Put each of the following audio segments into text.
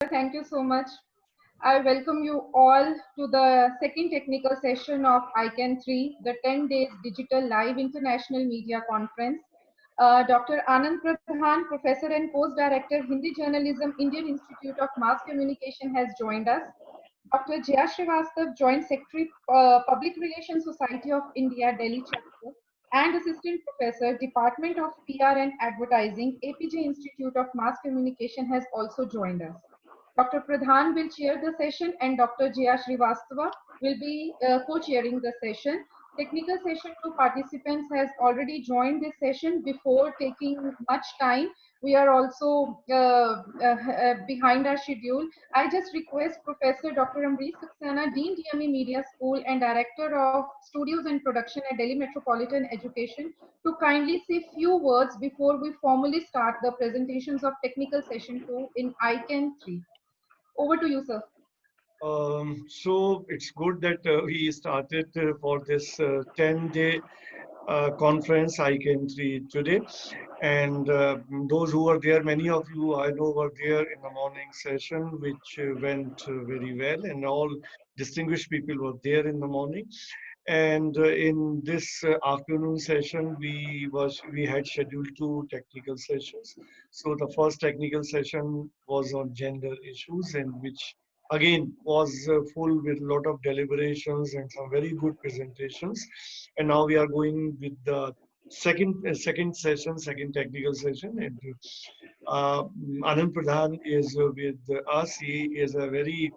Thank you so much. I welcome you all to the second technical session of ICANN 3, the 10 days digital live international media conference. Dr. Anand Pradhan, professor and post-director, Hindi journalism, Indian Institute of Mass Communication has joined us. Dr. Jaya Srivastav, Joint Secretary, Public Relations Society of India, Delhi chapter, and Assistant Professor, Department of PR and Advertising, APJ Institute of Mass Communication has also joined us. Dr. Pradhan will chair the session and Dr. Jaya Srivastava will be co-chairing the session. Technical session 2 participants has already joined this session before taking much time. We are also behind our schedule. I just request Professor Dr. Amrish Saxena, Dean DME Media School and Director of Studios and Production at Delhi Metropolitan Education, to kindly say few words before we formally start the presentations of technical session 2 in ICANN 3. Over to you, sir. So it's good that we started for this 10-day conference ICANN 3 today. And those who were there, many of you I know were there in the morning session, which went very well, and all distinguished people were there in the morning. And in this afternoon session, we had scheduled two technical sessions. So the first technical session was on gender issues, and which again was full with a lot of deliberations and some very good presentations. And now we are going with the second session, second technical session. And Anand Pradhan is with us. He is a very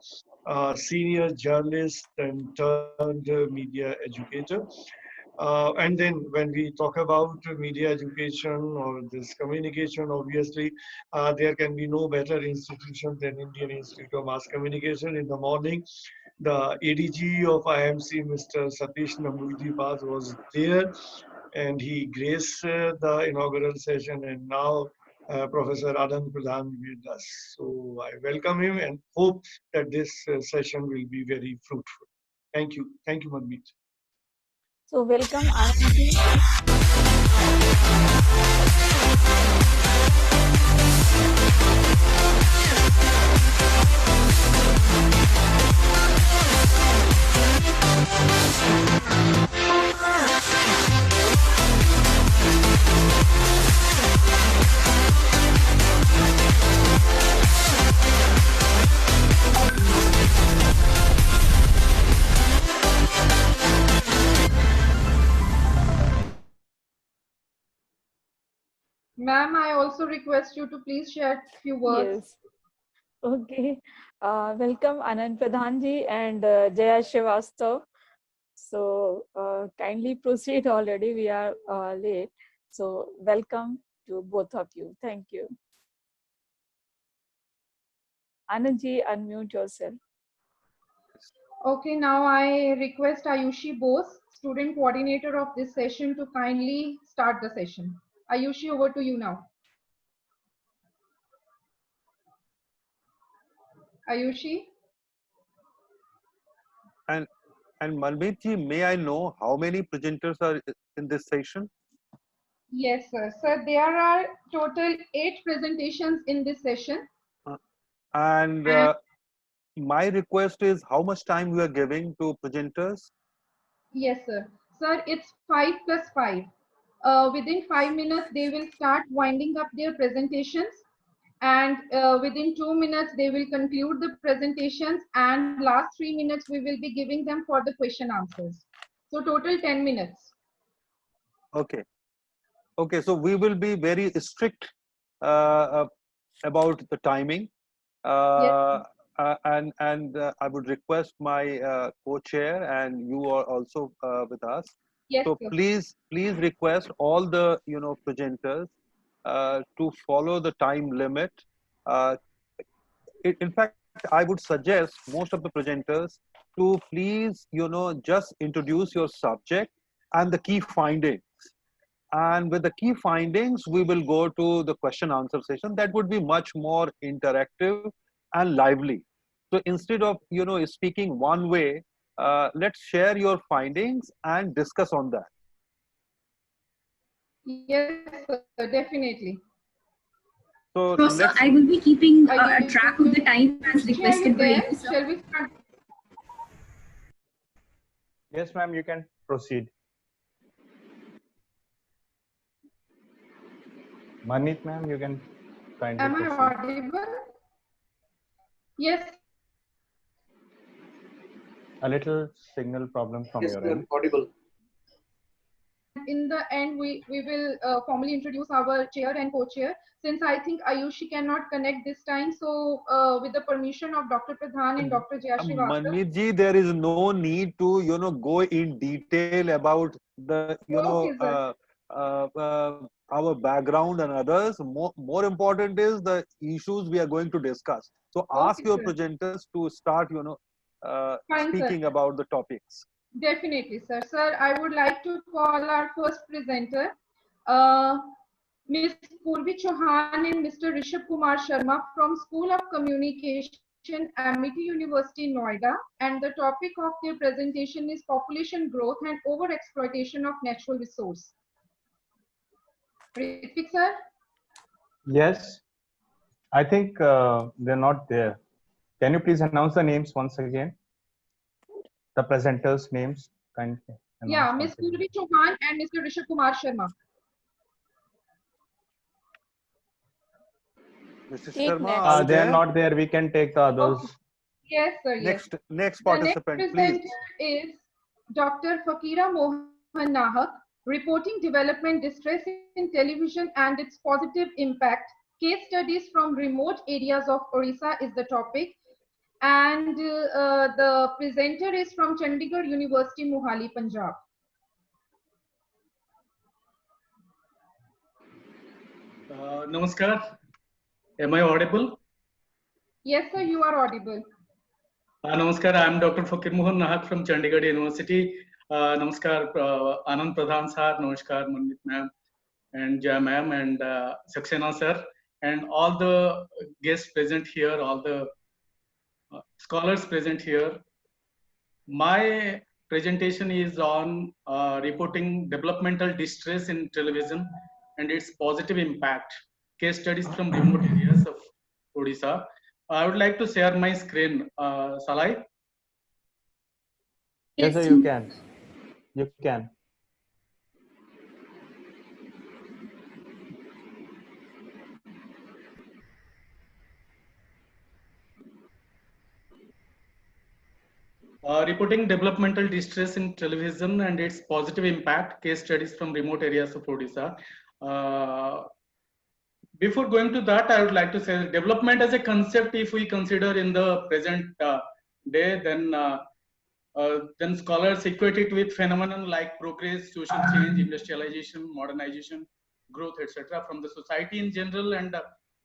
senior journalist and turned media educator. And then when we talk about media education or this communication, obviously, there can be no better institution than Indian Institute of Mass Communication. In the morning, the ADG of IMC, Mr. Satish Namurdipat, was there, and he graced the inaugural session. And now Professor Anand Pradhan with us. So I welcome him and hope that this session will be very fruitful. Thank you. Thank you, Manmeet. So welcome, Anand. Ma'am, I also request you to please share a few words. Yes. Okay. Welcome, Anand Pradhanji and Jaya Srivastav. So kindly proceed already. We are late. So welcome to both of you. Thank you. Anandji, unmute yourself. Okay, now I request Ayushi Bose, student coordinator of this session, to kindly start the session. Ayushi, over to you now. Ayushi? And Manmeet ji, may I know how many presenters are in this session? Yes, sir. Sir, there are total 8 presentations in this session. And my request is how much time we are giving to presenters? Yes, sir. Sir, it's 5 plus 5. Within 5 minutes, they will start winding up their presentations. And within 2 minutes, they will conclude the presentations. And last 3 minutes, we will be giving them for the question answers. So total 10 minutes. Okay. Okay, so we will be very strict about the timing. Yes. And I would request my co-chair, and you are also with us. Yes, So sir. please request all the presenters to follow the time limit. In fact, I would suggest most of the presenters to please just introduce your subject and the key findings. And with the key findings, we will go to the question answer session. That would be much more interactive and lively. So instead of speaking one way, let's share your findings and discuss on that. Yes, sir, definitely. So So, sir, let's. I will be keeping Are a you track of the time as requested by there? you, sir. Shall we start? Yes, ma'am, you can proceed. Manit, ma'am, you can kindly Am I proceed. audible? Yes. A little signal problem from Yes, your you're end. audible. In the end, we will formally introduce our chair and co-chair. Since I think Ayushi cannot connect this time, so with the permission of Dr. Pradhan and Dr. Jaya Srivastava. Manit ji, there is no need to, go in detail about the, Okay, sir. our background and others. More important is the issues we are going to discuss. So ask Okay, your sir. presenters to start, Fine, sir. speaking about the topics. Definitely, sir. Sir, I would like to call our first presenter, Ms. Purvi Chauhan and Mr. Rishabh Kumar Sharma from School of Communication, Amity University, Noida. And the topic of their presentation is population growth and overexploitation of natural resource. Ritvik, sir? Yes, I think they're not there. Can you please announce the names once again? The presenters' names, kindly. Yeah, announce Ms. once again. Purvi Chauhan and Mr. Rishabh Kumar Sharma. Mr. Take Sharma, next. are you They are there? not there. We can take the others. Okay. Yes, sir. Yes. Next The next participant, presenter please. is Dr. Fakira Mohan Nahak, reporting development distress in television and its positive impact. Case studies from remote areas of Orissa is the topic. And the presenter is from Chandigarh University, Mohali, Punjab. Namaskar. Am I audible? Yes, sir, you are audible. Namaskar. I am Dr. Fakir Mohan Nahak from Chandigarh University. Namaskar, Anand Pradhan sir. Namaskar, Manit ma'am, and Jaya ma'am, and Saxena sir, and all the guests present here, all the scholars present here. My presentation is on reporting developmental distress in television and its positive impact. Case studies from remote areas of Odisha. I would like to share my screen. Shall I? Yes, sir, Yes, you can. You can. Reporting developmental distress in television and its positive impact. Case studies from remote areas of Odisha. Before going to that, I would like to say development as a concept, if we consider in the present day, then scholars equate it with phenomenon like progress, social change, industrialization, modernization, growth, etc. From the society in general and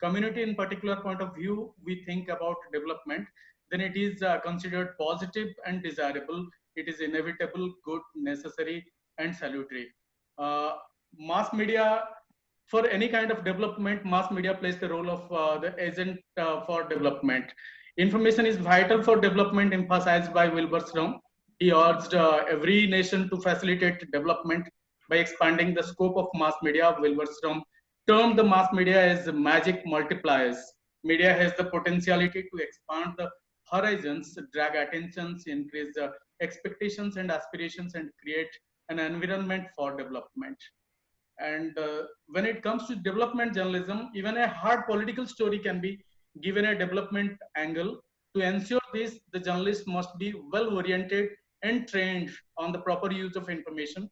community in particular point of view, we think about development, then it is considered positive and desirable. It is inevitable, good, necessary, and salutary. Mass media, for any kind of development, mass media plays the role of the agent for development. Information is vital for development, emphasized by Wilbur Strom. He urged every nation to facilitate development by expanding the scope of mass media. Wilbur Strom termed the mass media as magic multipliers. Media has the potentiality to expand the horizons, drag attentions, increase the expectations and aspirations, and create an environment for development. And when it comes to development journalism, even a hard political story can be given a development angle. To ensure this, the journalist must be well oriented and trained on the proper use of information.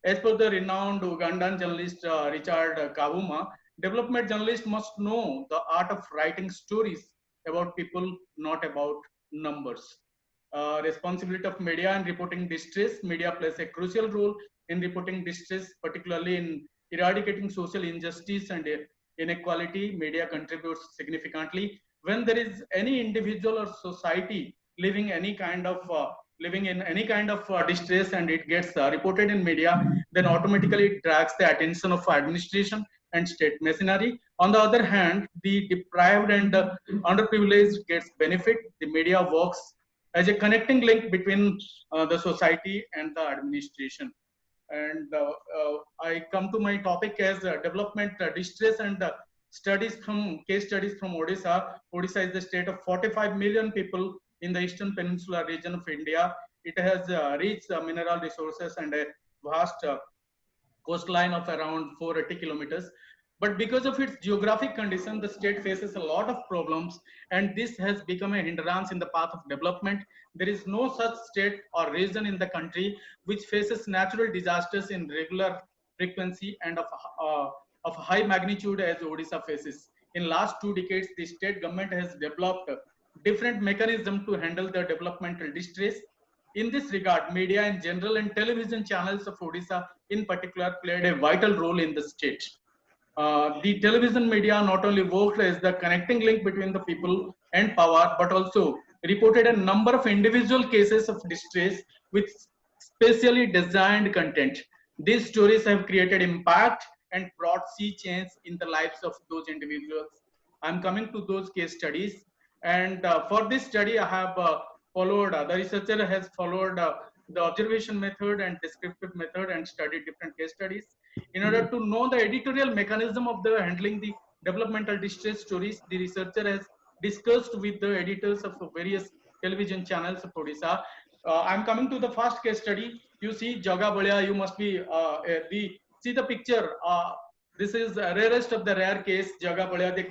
As per the renowned Ugandan journalist Richard Kavuma, development journalists must know the art of writing stories about people, not about numbers. Responsibility of media and reporting distress. Media plays a crucial role in reporting distress, particularly in eradicating social injustice and inequality. Media contributes significantly. When there is any individual or society living any kind of living in any kind of distress and it gets reported in media, then automatically it drags the attention of administration and state machinery. On the other hand, the deprived and underprivileged gets benefit. The media works as a connecting link between the society and the administration. And I come to my topic as development distress and case studies from Odisha. Odisha is the state of 45 million people in the eastern peninsula region of India. It has rich mineral resources and a vast coastline of around 480 kilometers. But because of its geographic condition, the state faces a lot of problems, and this has become a hindrance in the path of development. There is no such state or region in the country which faces natural disasters in regular frequency and of high magnitude as Odisha faces. In last 2 decades, the state government has developed different mechanisms to handle the developmental distress. In this regard, media in general and television channels of Odisha in particular played a vital role in the state. The television media not only worked as the connecting link between the people and power, but also reported a number of individual cases of distress with specially designed content. These stories have created impact and brought sea change in the lives of those individuals. I'm coming to those case studies. And for this study, I have followed, the researcher has followed the observation method and descriptive method and studied different case studies. In order to know the editorial mechanism of the handling the developmental distress stories, the researcher has discussed with the editors of various television channels of Odisha. I'm coming to the first case study. You see Jaga Balia, you must be, see the picture. This is rarest of the rare case, Jaga Balia, the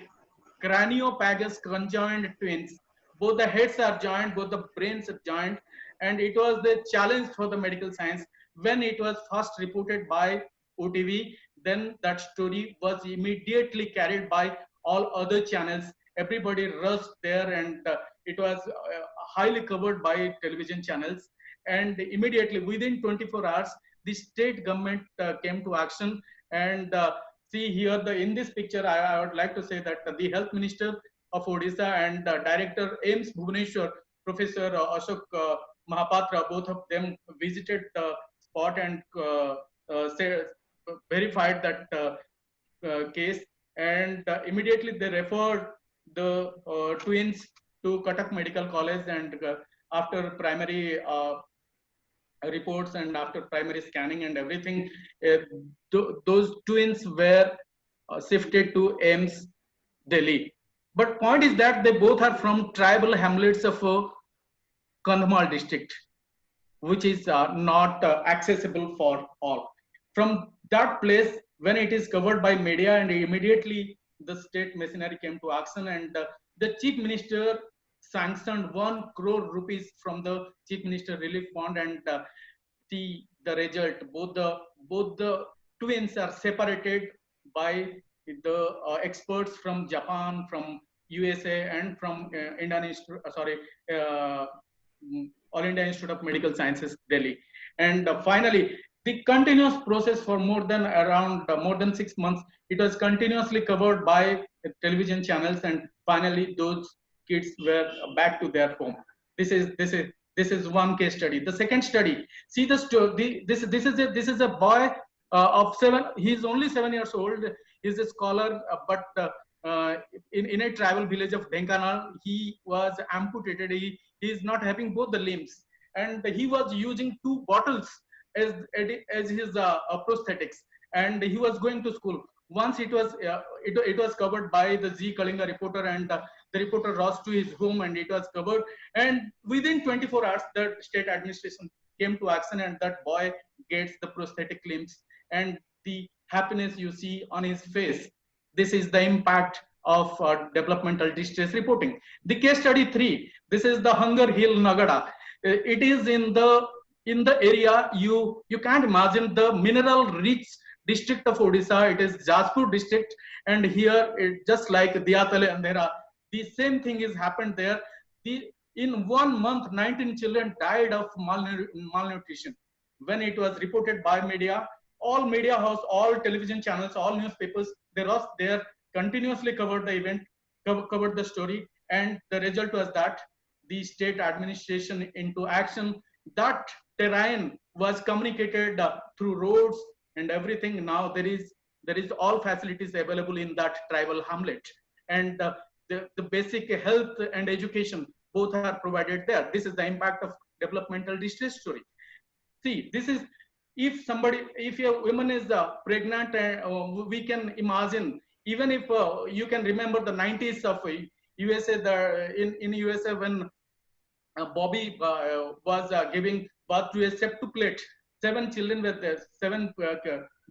craniopagus conjoined twins. Both the heads are joined, both the brains are joined, and it was the challenge for the medical science. When it was first reported by OTV, then that story was immediately carried by all other channels. Everybody rushed there, and it was highly covered by television channels. And immediately within 24 hours, the state government came to action. And see here, in this picture, I would like to say that the health minister of Odisha and director AIIMS Bhubaneswar, Professor Ashok Mahapatra, both of them visited the spot and verified that case, and immediately they referred the twins to Cuttack Medical College, and after primary reports and after primary scanning and everything, those twins were shifted to AIIMS Delhi. But point is that they both are from tribal hamlets of Kandhamal district, which is not accessible for all. From that place, when it is covered by media, and immediately the state machinery came to action, and the chief minister sanctioned 1 crore rupees from the chief minister relief fund, and the result, both the twins are separated by the experts from Japan, from USA, and from All India Institute of Medical Sciences, Delhi. And finally, the continuous process for more than 6 months, it was continuously covered by television channels, and finally those kids were back to their home. This is one case study. The second study, see the story. This is a boy of 7. He's only 7 years old. He's a scholar, but in a tribal village of Dhenkanal, he was amputated. He is not having both the limbs, and he was using 2 bottles as his prosthetics, and he was going to school. Once it was covered by the Z Kalinga reporter, and the reporter rushed to his home, and it was covered. And within 24 hours, the state administration came to action, and that boy gets the prosthetic limbs, and the happiness you see on his face. This is the impact of developmental distress reporting. The case study 3. This is the Hunger Hill Nagada. It is in the area, you can't imagine, the mineral rich district of Odisha. It is Jajpur district, and here just like Diyatale Andhera, the same thing has happened there. In 1 month, 19 children died of malnutrition. When it was reported by media, all media house, all television channels, all newspapers, they rushed there, continuously covered the event, covered the story, and the result was that the state administration into action. That terrain was communicated through roads and everything. Now there is all facilities available in that tribal hamlet, and the basic health and education both are provided there. This is the impact of developmental distress story. See, this is, if a woman is pregnant, we can imagine even if you can remember the 90s of USA, in USA when Bobby was giving birth to a septuplet. 7 children were there, 7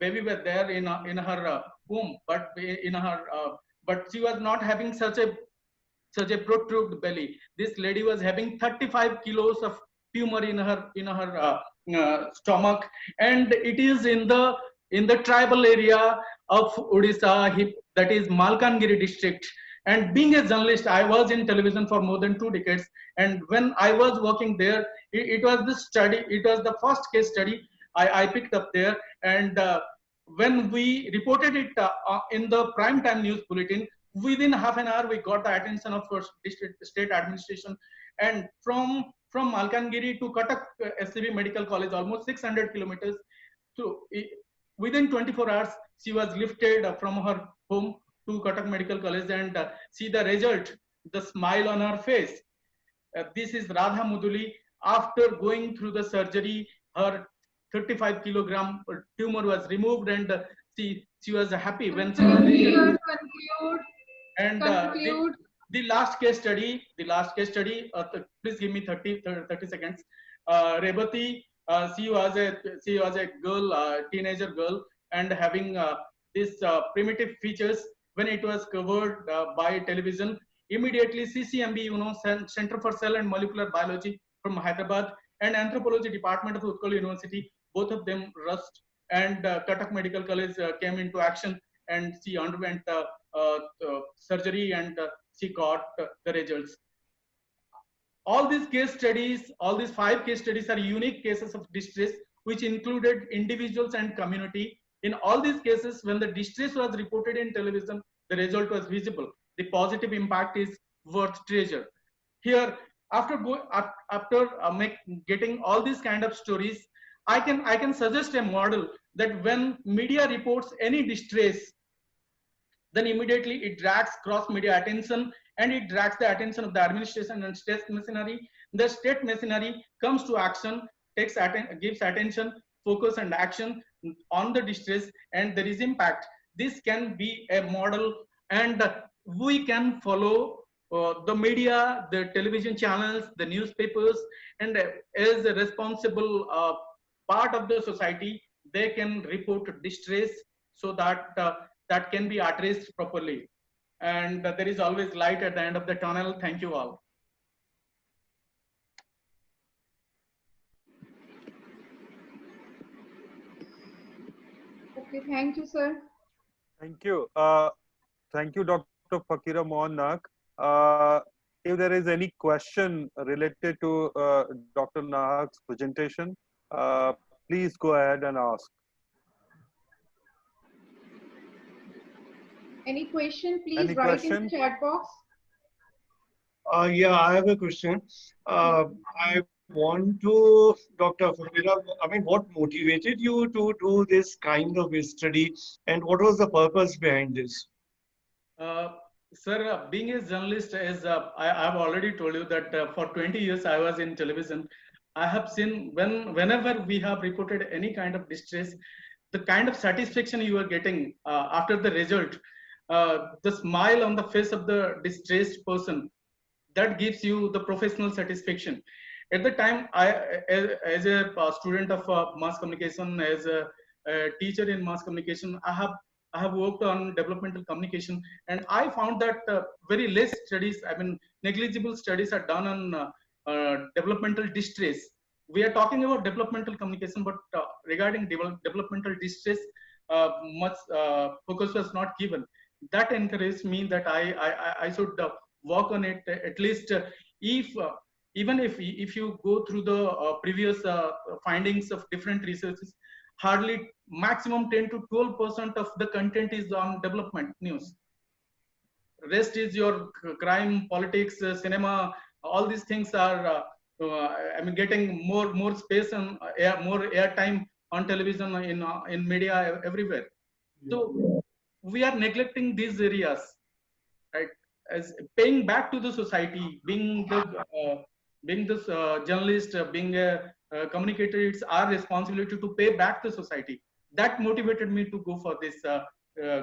baby were there in her womb, but but she was not having such a protruded belly. This lady was having 35 kilos of tumor in her stomach, and it is in the tribal area of Odisha, that is Malkangiri district. And being a journalist, I was in television for more than 2 decades. And when I was working there, it was the study, it was the first case study I picked up there. And when we reported it in the prime time news bulletin, within half an hour, we got the attention of district state administration. And from Malkangiri to Cuttack SCB Medical College, almost 600 kilometers, to within 24 hours, she was lifted from her home to Cuttack Medical College, and see the result, the smile on her face. This is Radha Muduli. After going through the surgery, her 35 kilogram tumor was removed, and she was happy when she was Conclude. and Conclude. the last case study, please give me 30 seconds. Rebati, she was a girl, teenager girl, and having this primitive features. When it was covered by television, immediately CCMB, Center for Cell and Molecular Biology from Hyderabad, and Anthropology Department of Utkal University, both of them rushed, and Cuttack Medical College came into action, and she underwent surgery, and she got the results. All these case studies, all these 5 case studies are unique cases of distress, which included individuals and community. In all these cases, when the distress was reported in television, the result was visible. The positive impact is worth treasure. Here, after getting all these kind of stories, I can suggest a model that when media reports any distress, then immediately it drags cross-media attention, and it drags the attention of the administration and state machinery. The state machinery comes to action, gives attention, focus, and action on the distress, and there is impact. This can be a model, and we can follow the media, the television channels, the newspapers, and as a responsible part of the society, they can report distress so that that can be addressed properly. And there is always light at the end of the tunnel. Thank you all. Okay, thank you, sir. Thank you. Thank you, Dr. Fakira Mohan Nag. If there is any question related to Dr. Nag's presentation, please go ahead and ask. Any question, please Any write in question? the chat box. Yeah, I have a question. I want to, Dr. Fakira, I mean, what motivated you to do this kind of a study, and what was the purpose behind this? Sir, being a journalist, as I've already told you that for 20 years I was in television. I have seen whenever we have reported any kind of distress, the kind of satisfaction you are getting after the result, the smile on the face of the distressed person, that gives you the professional satisfaction. At the time, as a student of mass communication, as a teacher in mass communication, I have worked on developmental communication, and I found that very less studies, I mean, negligible studies are done on developmental distress. We are talking about developmental communication, but regarding developmental distress, much focus was not given. That encouraged me that I should work on it. At least even if you go through the previous findings of different researches, hardly maximum 10 to 12% of the content is on development news. Rest is your crime, politics, cinema. All these things are I mean, getting more space and more airtime on television, in media everywhere. So we are neglecting these areas, right? As paying back to the society, being this journalist, being a communicator, it's our responsibility to pay back the society. That motivated me to go for this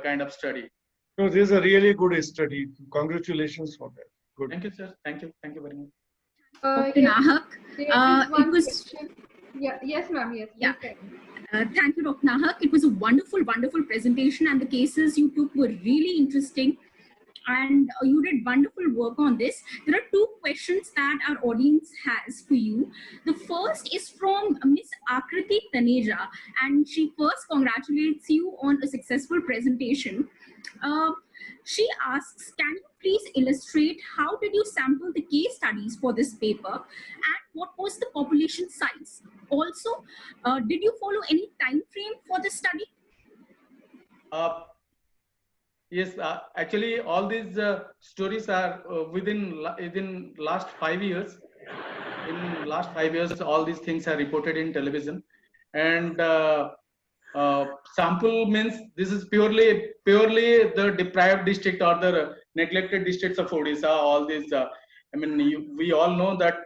kind of study. No, this is a really good study. Congratulations for that. Good. Thank you, sir. Thank you. Thank you very much. Dr. Yes, Nahak, there is it one was question. Yeah, yes, ma'am. Yes, Yeah. please tell me. thank you, Dr. Nahak. It was a wonderful, wonderful presentation, and the cases you took were really interesting. And you did wonderful work on this. There are two questions that our audience has for you. The first is from Miss Akriti Taneja, and she first congratulates you on a successful presentation. She asks, can you please illustrate how did you sample the case studies for this paper, and what was the population size? Also, did you follow any time frame for the study? Yes, actually, all these stories are within last 5 years. In last 5 years, all these things are reported in television, and sample means this is purely the deprived district or the neglected districts of Odisha. All these, I mean, we all know that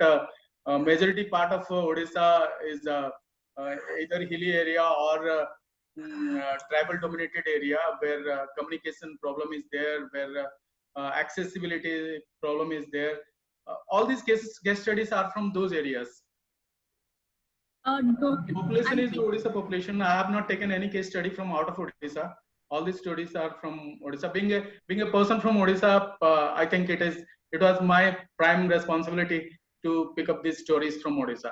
majority part of Odisha is either hilly area or tribal dominated area where communication problem is there, where accessibility problem is there. All these case studies are from those areas. Population is the Odisha population. I have not taken any case study from out of Odisha. All these studies are from Odisha. Being a person from Odisha, I think it was my prime responsibility to pick up these stories from Odisha.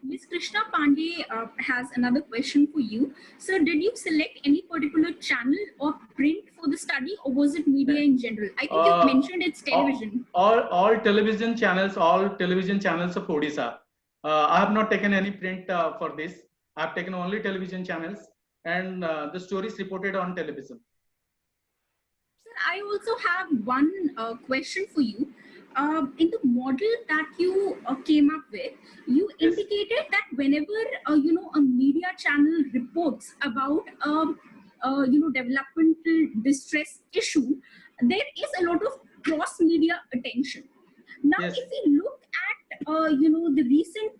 Ms. Krishna Pandey has another question for you. Sir, did you select any particular channel or print for the study, or was it media in general? I think you mentioned it's television. All television channels of Odisha. I have not taken any print for this. I have taken only television channels, and the stories reported on television. Sir, I also have one question for you. In the model that you came up with, you Yes. indicated that whenever a media channel reports about developmental distress issue, there is a lot of cross media attention. Now, Yes. if we look at the recent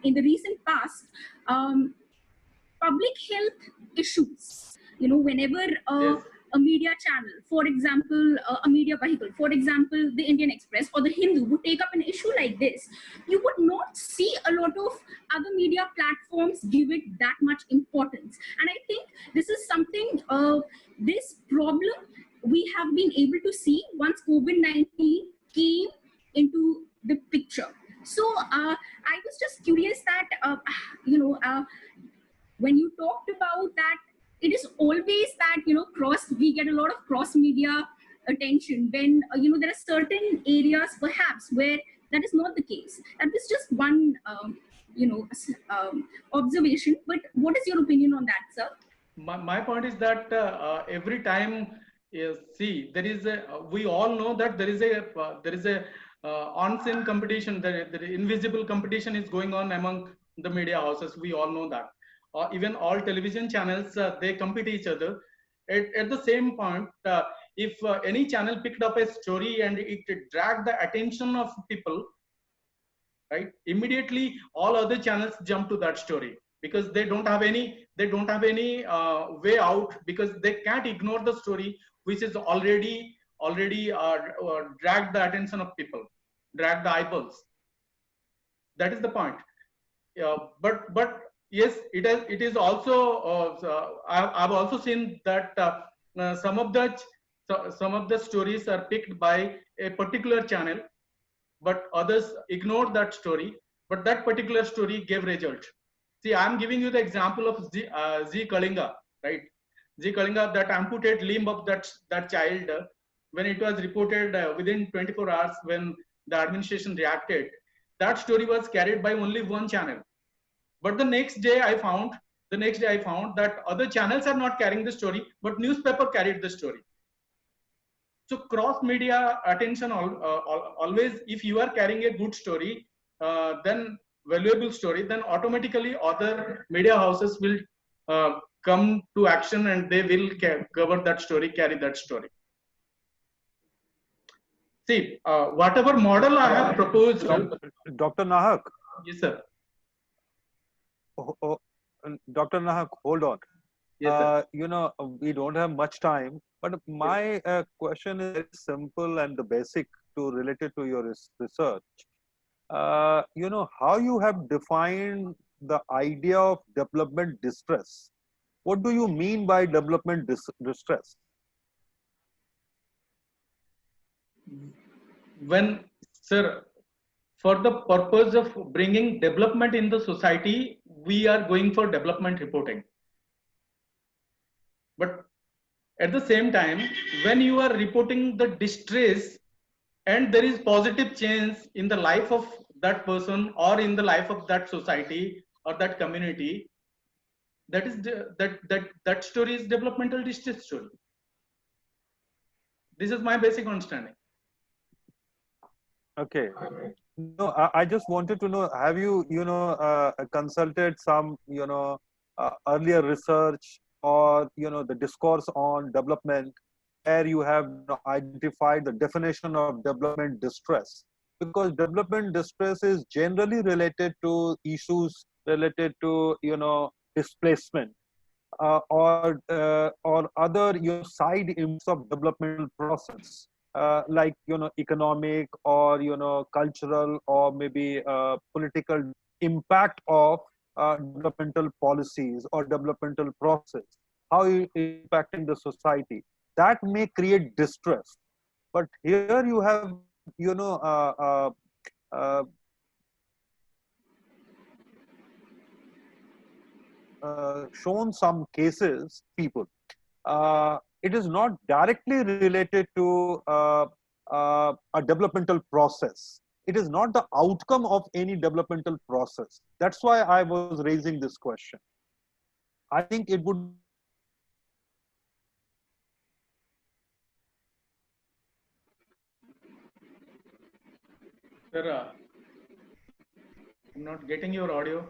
in the recent past, public health issues, whenever Yes. a media channel, for example, a media vehicle, for example, the Indian Express or the Hindu, would take up an issue like this, you would not see a lot of other media platforms give it that much importance. And I think this is something, this problem we have been able to see once COVID-19 came into the picture. So I was just curious that, when you talked about that, it is always that, we get a lot of cross media attention when, there are certain areas perhaps where that is not the case. That was just one, observation. But what is your opinion on that, sir? My point is that every time, see, there is we all know that there is a on-scene competition, the invisible competition is going on among the media houses. We all know that. Even all television channels, they compete each other. At the same point, if any channel picked up a story and it dragged the attention of people, right, immediately all other channels jump to that story, because they don't have any way out, because they can't ignore the story which is already dragged the attention of people, dragged the eyeballs. That is the point. But yes, it is also I've also seen that some of the stories are picked by a particular channel, but others ignore that story, but that particular story gave result. See, I'm giving you the example of Z Kalinga, right? Z Kalinga, that amputated limb of that child, when it was reported within 24 hours, when the administration reacted, that story was carried by only one channel. But the next day I found that other channels are not carrying the story, but newspaper carried the story. So cross media attention always, if you are carrying a good story, then valuable story, then automatically other media houses will come to action, and they will cover that story, carry that story. See, whatever model I have proposed. Dr. Nahak. Yes, sir. Dr. Nahak, hold on. Yes, sir. We don't have much time, but my question is very simple and the basic to related to your research. How you have defined the idea of development distress. What do you mean by development distress? When, sir, for the purpose of bringing development in the society, we are going for development reporting. But at the same time, when you are reporting the distress and there is positive change in the life of that person or in the life of that society or that community, that is that story is developmental distress story. This is my basic understanding. Okay. No, I just wanted to know, have you, consulted some, earlier research or, the discourse on development where you have identified the definition of development distress? Because development distress is generally related to issues related to, displacement or other, side impacts of developmental process. Like economic or cultural or maybe political impact of developmental policies or developmental process, how it impacting the society, that may create distress. But here you have uh, shown some cases people, it is not directly related to a developmental process. It is not the outcome of any developmental process. That's why I was raising this question. I think it would. Sir, I'm not getting your audio.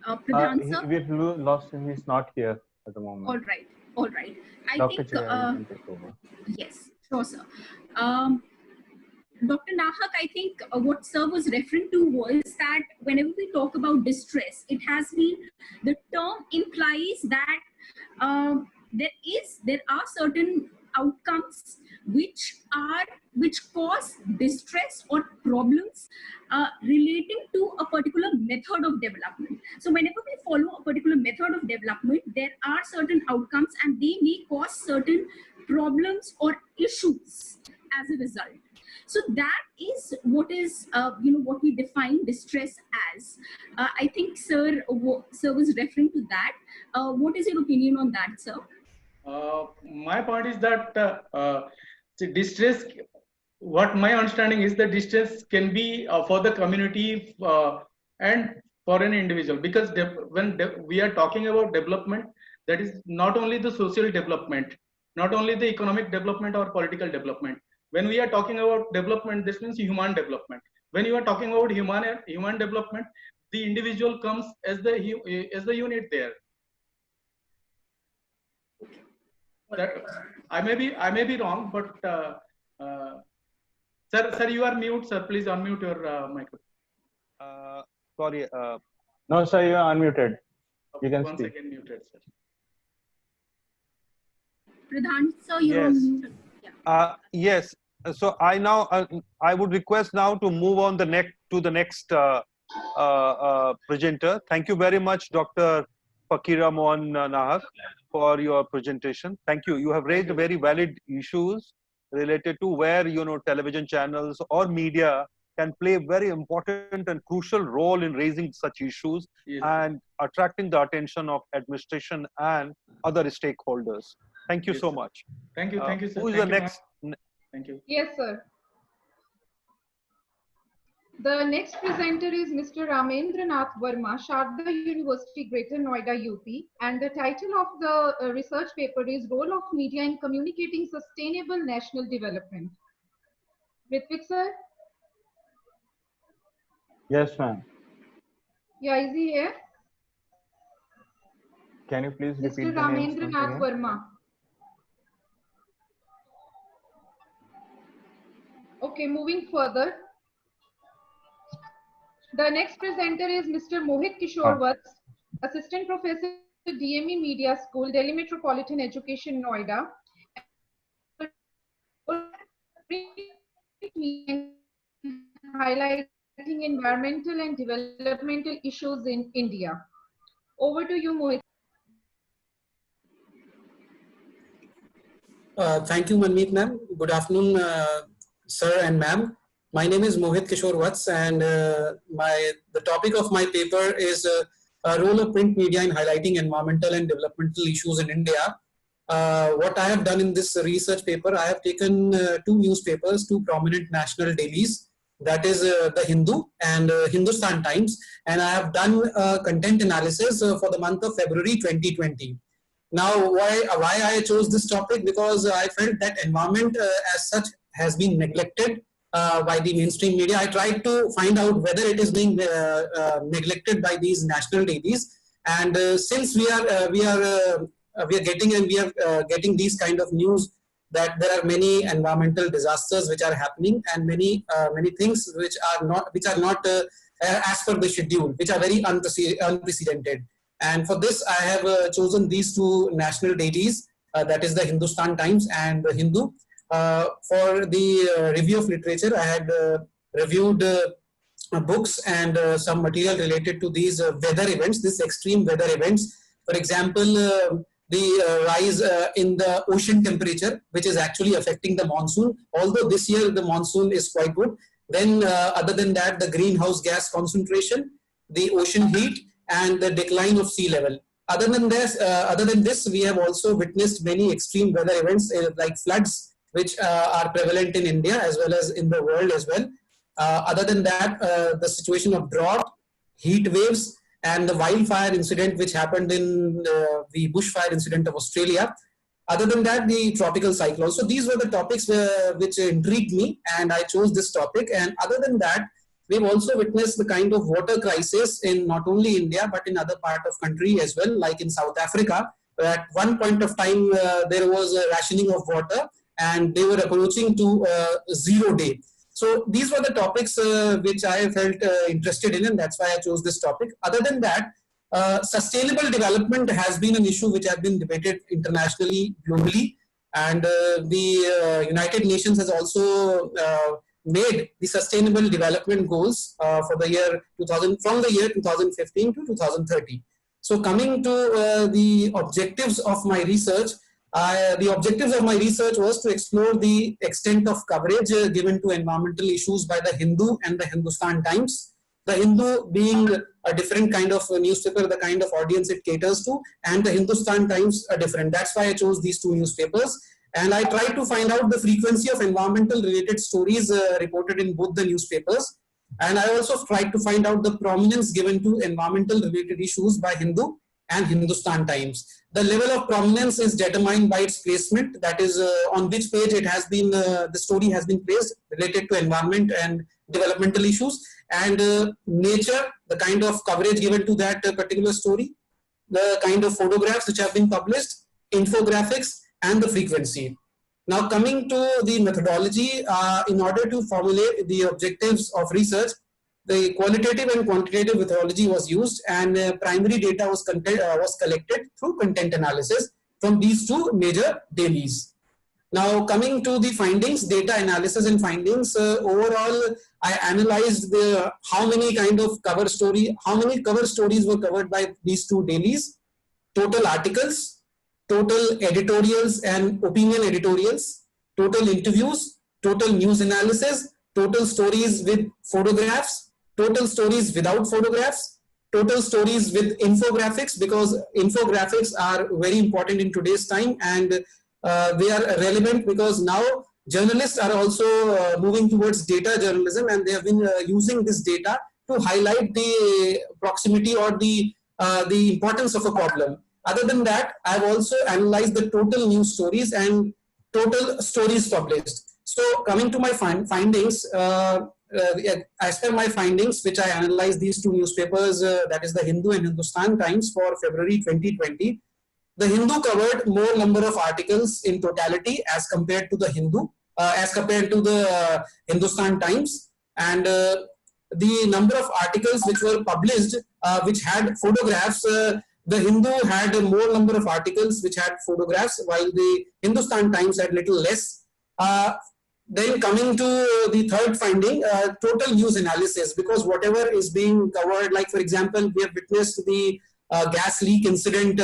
Pradhan sir. We've lost him. He's not here at the moment. All right, all right. I Dr. think Jaya, you can take over. yes, sure, sir. Dr. Nahak, I think what sir was referring to was that whenever we talk about distress, it has been, the term implies that there are certain outcomes which cause distress or problems relating to a particular method of development. So whenever we follow a particular method of development, there are certain outcomes and they may cause certain problems or issues as a result. So that is what is what we define distress as. I think sir was referring to that. What is your opinion on that, sir? My point is that the distress, what my understanding is, the distress can be for the community and for an individual, because when we are talking about development, that is not only the social development, not only the economic development or political development. When we are talking about development, this means human development. When you are talking about human development, the individual comes as the unit there. That I may be wrong, but sir, you are mute, sir. Please unmute your microphone. Sorry. No, sir, you are unmuted. You can Once speak. again muted, sir. Pradhan sir, you're Yes. on mute. Yes. So I would request now to move on to the next presenter. Thank you very much, Dr. Fakira Mohan Nahak, for your presentation. Thank you. You have raised very valid issues related to where television channels or media can play a very important and crucial role in raising such issues Yes. and attracting the attention of administration and other stakeholders. Thank you Yes, so sir. much. Thank you, sir. Who is Thank the you, next? Thank you. Yes, sir. The next presenter is Mr. Ramendranath Verma, Sharda University, Greater Noida, UP. And the title of the research paper is Role of Media in Communicating Sustainable National Development. Ritvik, sir? Yes, ma'am. Yeah, is he here? Can you please repeat Mr. the names once Ramendranath again? Verma. Okay, moving further. The next presenter is Mr. Mohit Kishore Vats, Assistant Professor, DME Media School, Delhi Metropolitan Education, Noida. Highlighting environmental and developmental issues in India. Over to you, Mohit. Thank you, Manmeet ma'am. Good afternoon, sir and ma'am. My name is Mohit Kishore Vats, and the topic of my paper is a role of print media in highlighting environmental and developmental issues in India. What I have done in this research paper, I have taken two newspapers, two prominent national dailies, that is the Hindu and Hindustan Times, and I have done content analysis for the month of February 2020. Now, why I chose this topic? Because I felt that environment as such has been neglected by the mainstream media. I tried to find out whether it is being neglected by these national dailies, and since we are getting these kind of news that there are many environmental disasters which are happening, and many things which are not as per the schedule, which are very unprecedented. And for this, I have chosen these two national dailies, that is the Hindustan Times and the Hindu. For the review of literature, I had reviewed books and some material related to these weather events, these extreme weather events. For example, the rise in the ocean temperature, which is actually affecting the monsoon. Although this year the monsoon is quite good, then other than that, the greenhouse gas concentration, the ocean heat, and the decline of sea level. Other than this, we have also witnessed many extreme weather events like floods, which are prevalent in India as well as in the world as well. Other than that, the situation of drought, heat waves, and the wildfire incident which happened in the bushfire incident of Australia. Other than that, the tropical cyclone. So these were the topics which intrigued me, and I chose this topic. And other than that, we've also witnessed the kind of water crisis in not only India, but in other part of country as well, like in South Africa, where at one point of time, there was a rationing of water, and they were approaching to 0 day. So these were the topics which I felt interested in, and that's why I chose this topic. Other than that, sustainable development has been an issue which has been debated internationally, globally, and the United Nations has also made the sustainable development goals for the year 2000, from the year 2015 to 2030. So coming to the objectives of my research, the objectives of my research was to explore the extent of coverage given to environmental issues by the Hindu and the Hindustan Times. The Hindu being a different kind of newspaper, the kind of audience it caters to, and the Hindustan Times are different. That's why I chose these two newspapers. And I tried to find out the frequency of environmental related stories reported in both the newspapers. And I also tried to find out the prominence given to environmental related issues by Hindu and Hindustan Times. The level of prominence is determined by its placement, that is on which page it has been, the story has been placed related to environment and developmental issues, and nature, the kind of coverage given to that particular story, the kind of photographs which have been published, infographics, and the frequency. Now coming to the methodology, in order to formulate the objectives of research, the qualitative and quantitative methodology was used, and primary data was collected through content analysis from these two major dailies. Now coming to the findings, data analysis and findings, overall I analyzed how many cover stories were covered by these two dailies, total articles, total editorials and opinion editorials, total interviews, total news analysis, total stories with photographs, total stories without photographs, total stories with infographics, because infographics are very important in today's time, and they are relevant because now journalists are also moving towards data journalism, and they have been using this data to highlight the proximity or the importance of a problem. Other than that, I've also analyzed the total news stories and total stories published. So coming to my findings, as per my findings, which I analyzed these two newspapers, that is the Hindu and Hindustan Times, for February 2020, the Hindu covered more number of articles in totality as compared to the Hindustan Times, and the number of articles which were published, which had photographs, the Hindu had a more number of articles which had photographs, while the Hindustan Times had little less. Then coming to the third finding, total news analysis, because whatever is being covered, like for example, we have witnessed the gas leak incident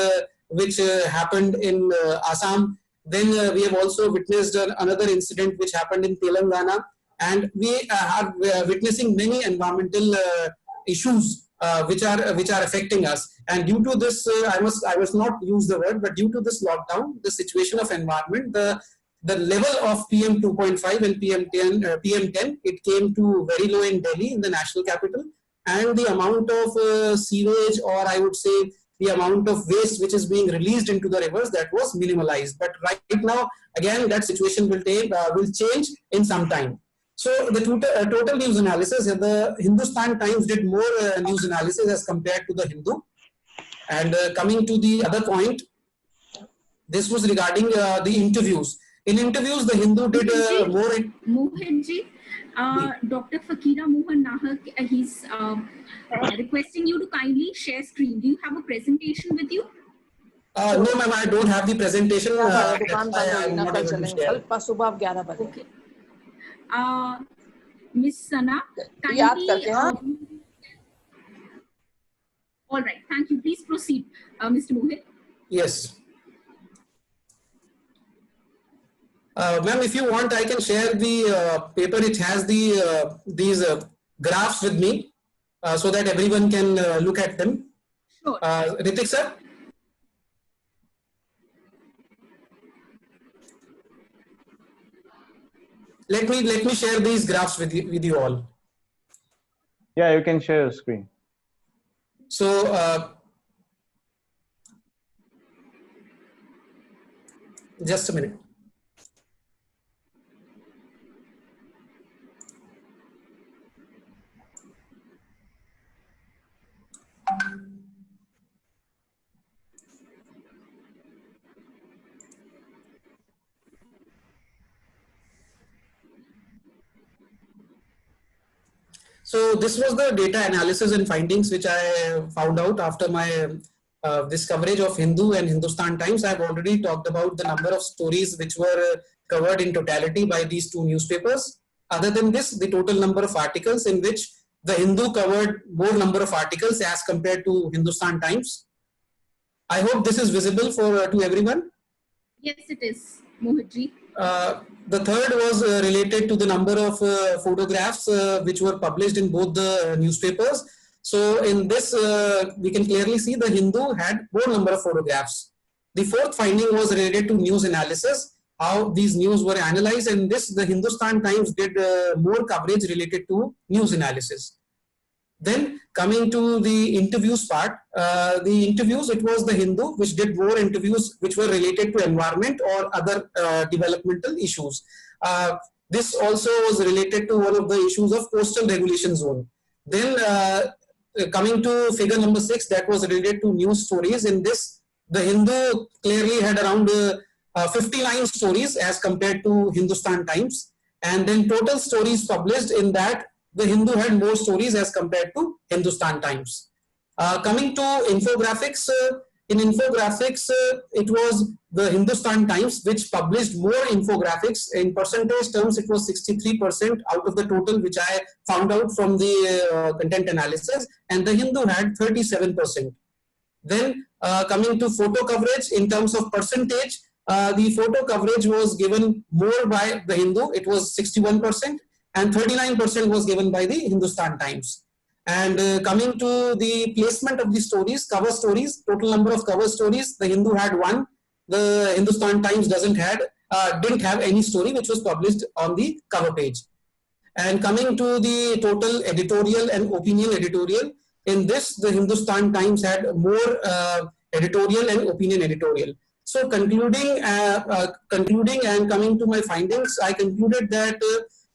which happened in Assam. Then we have also witnessed another incident which happened in Telangana, and we are witnessing many environmental issues which are affecting us. And due to this, I must not use the word, but due to this lockdown, the situation of environment, the level of PM 2.5 and PM10, it came to very low in Delhi, in the national capital, and the amount of sewage, or I would say the amount of waste which is being released into the rivers, that was minimalized. But right now, again, that situation will change in some time. So the total news analysis, the Hindustan Times did more news analysis as compared to the Hindu. And coming to the other point, this was regarding the interviews. In interviews, the Hindu did more. Mohitji, Dr. Fakira Mohan Nahak, he's requesting you to kindly share screen. Do you have a presentation with you? No, ma'am, I don't have the presentation. I'm not able to share. Okay. Miss Sana, kindly. All right, thank you. Please proceed, Mr. Mohit. Yes. Ma'am, if you want, I can share the paper. It has the these graphs with me, so that everyone can look at them. Sure. Ritik sir. Let me share these graphs with you all. Yeah, you can share your screen. So just a minute. So this was the data analysis and findings which I found out after my this coverage of Hindu and Hindustan Times. I've already talked about the number of stories which were covered in totality by these two newspapers. Other than this, the total number of articles in which the Hindu covered more number of articles as compared to Hindustan Times. I hope this is visible to everyone. Yes, it is, Mohitji. The third was related to the number of photographs which were published in both the newspapers. So in this, we can clearly see the Hindu had more number of photographs. The fourth finding was related to news analysis, how these news were analyzed, and this the Hindustan Times did more coverage related to news analysis. Then coming to the interviews part, the interviews, it was the Hindu which did more interviews which were related to environment or other developmental issues. This also was related to one of the issues of coastal regulation zone. Then coming to figure number 6, that was related to news stories. In this, the Hindu clearly had around 59 stories as compared to Hindustan Times. And then total stories published in that, the Hindu had more stories as compared to Hindustan Times. Coming to infographics, in infographics, it was the Hindustan Times which published more infographics. In percentage terms, it was 63% out of the total which I found out from the content analysis, and the Hindu had 37%. Then coming to photo coverage, in terms of percentage, the photo coverage was given more by the Hindu, it was 61%. And 39% was given by the Hindustan Times. And coming to the placement of the stories, cover stories, total number of cover stories, the Hindu had 1. The Hindustan Times didn't have any story which was published on the cover page. And coming to the total editorial and opinion editorial, in this the Hindustan Times had more editorial and opinion editorial. So concluding and coming to my findings, I concluded that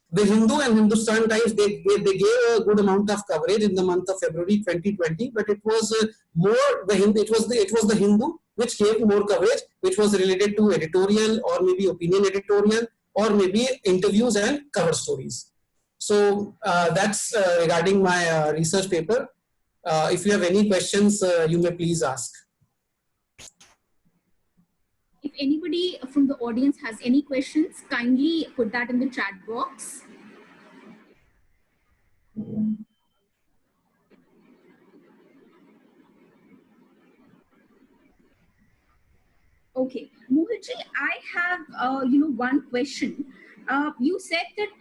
the Hindu and Hindustan Times, they gave a good amount of coverage in the month of February 2020, but it was it was the Hindu which gave more coverage, which was related to editorial or maybe opinion editorial or maybe interviews and cover stories. So that's regarding my research paper. If you have any questions, you may please ask. If anybody from the audience has any questions, kindly put that in the chat box. Okay, Mohitji, I have one question. You said that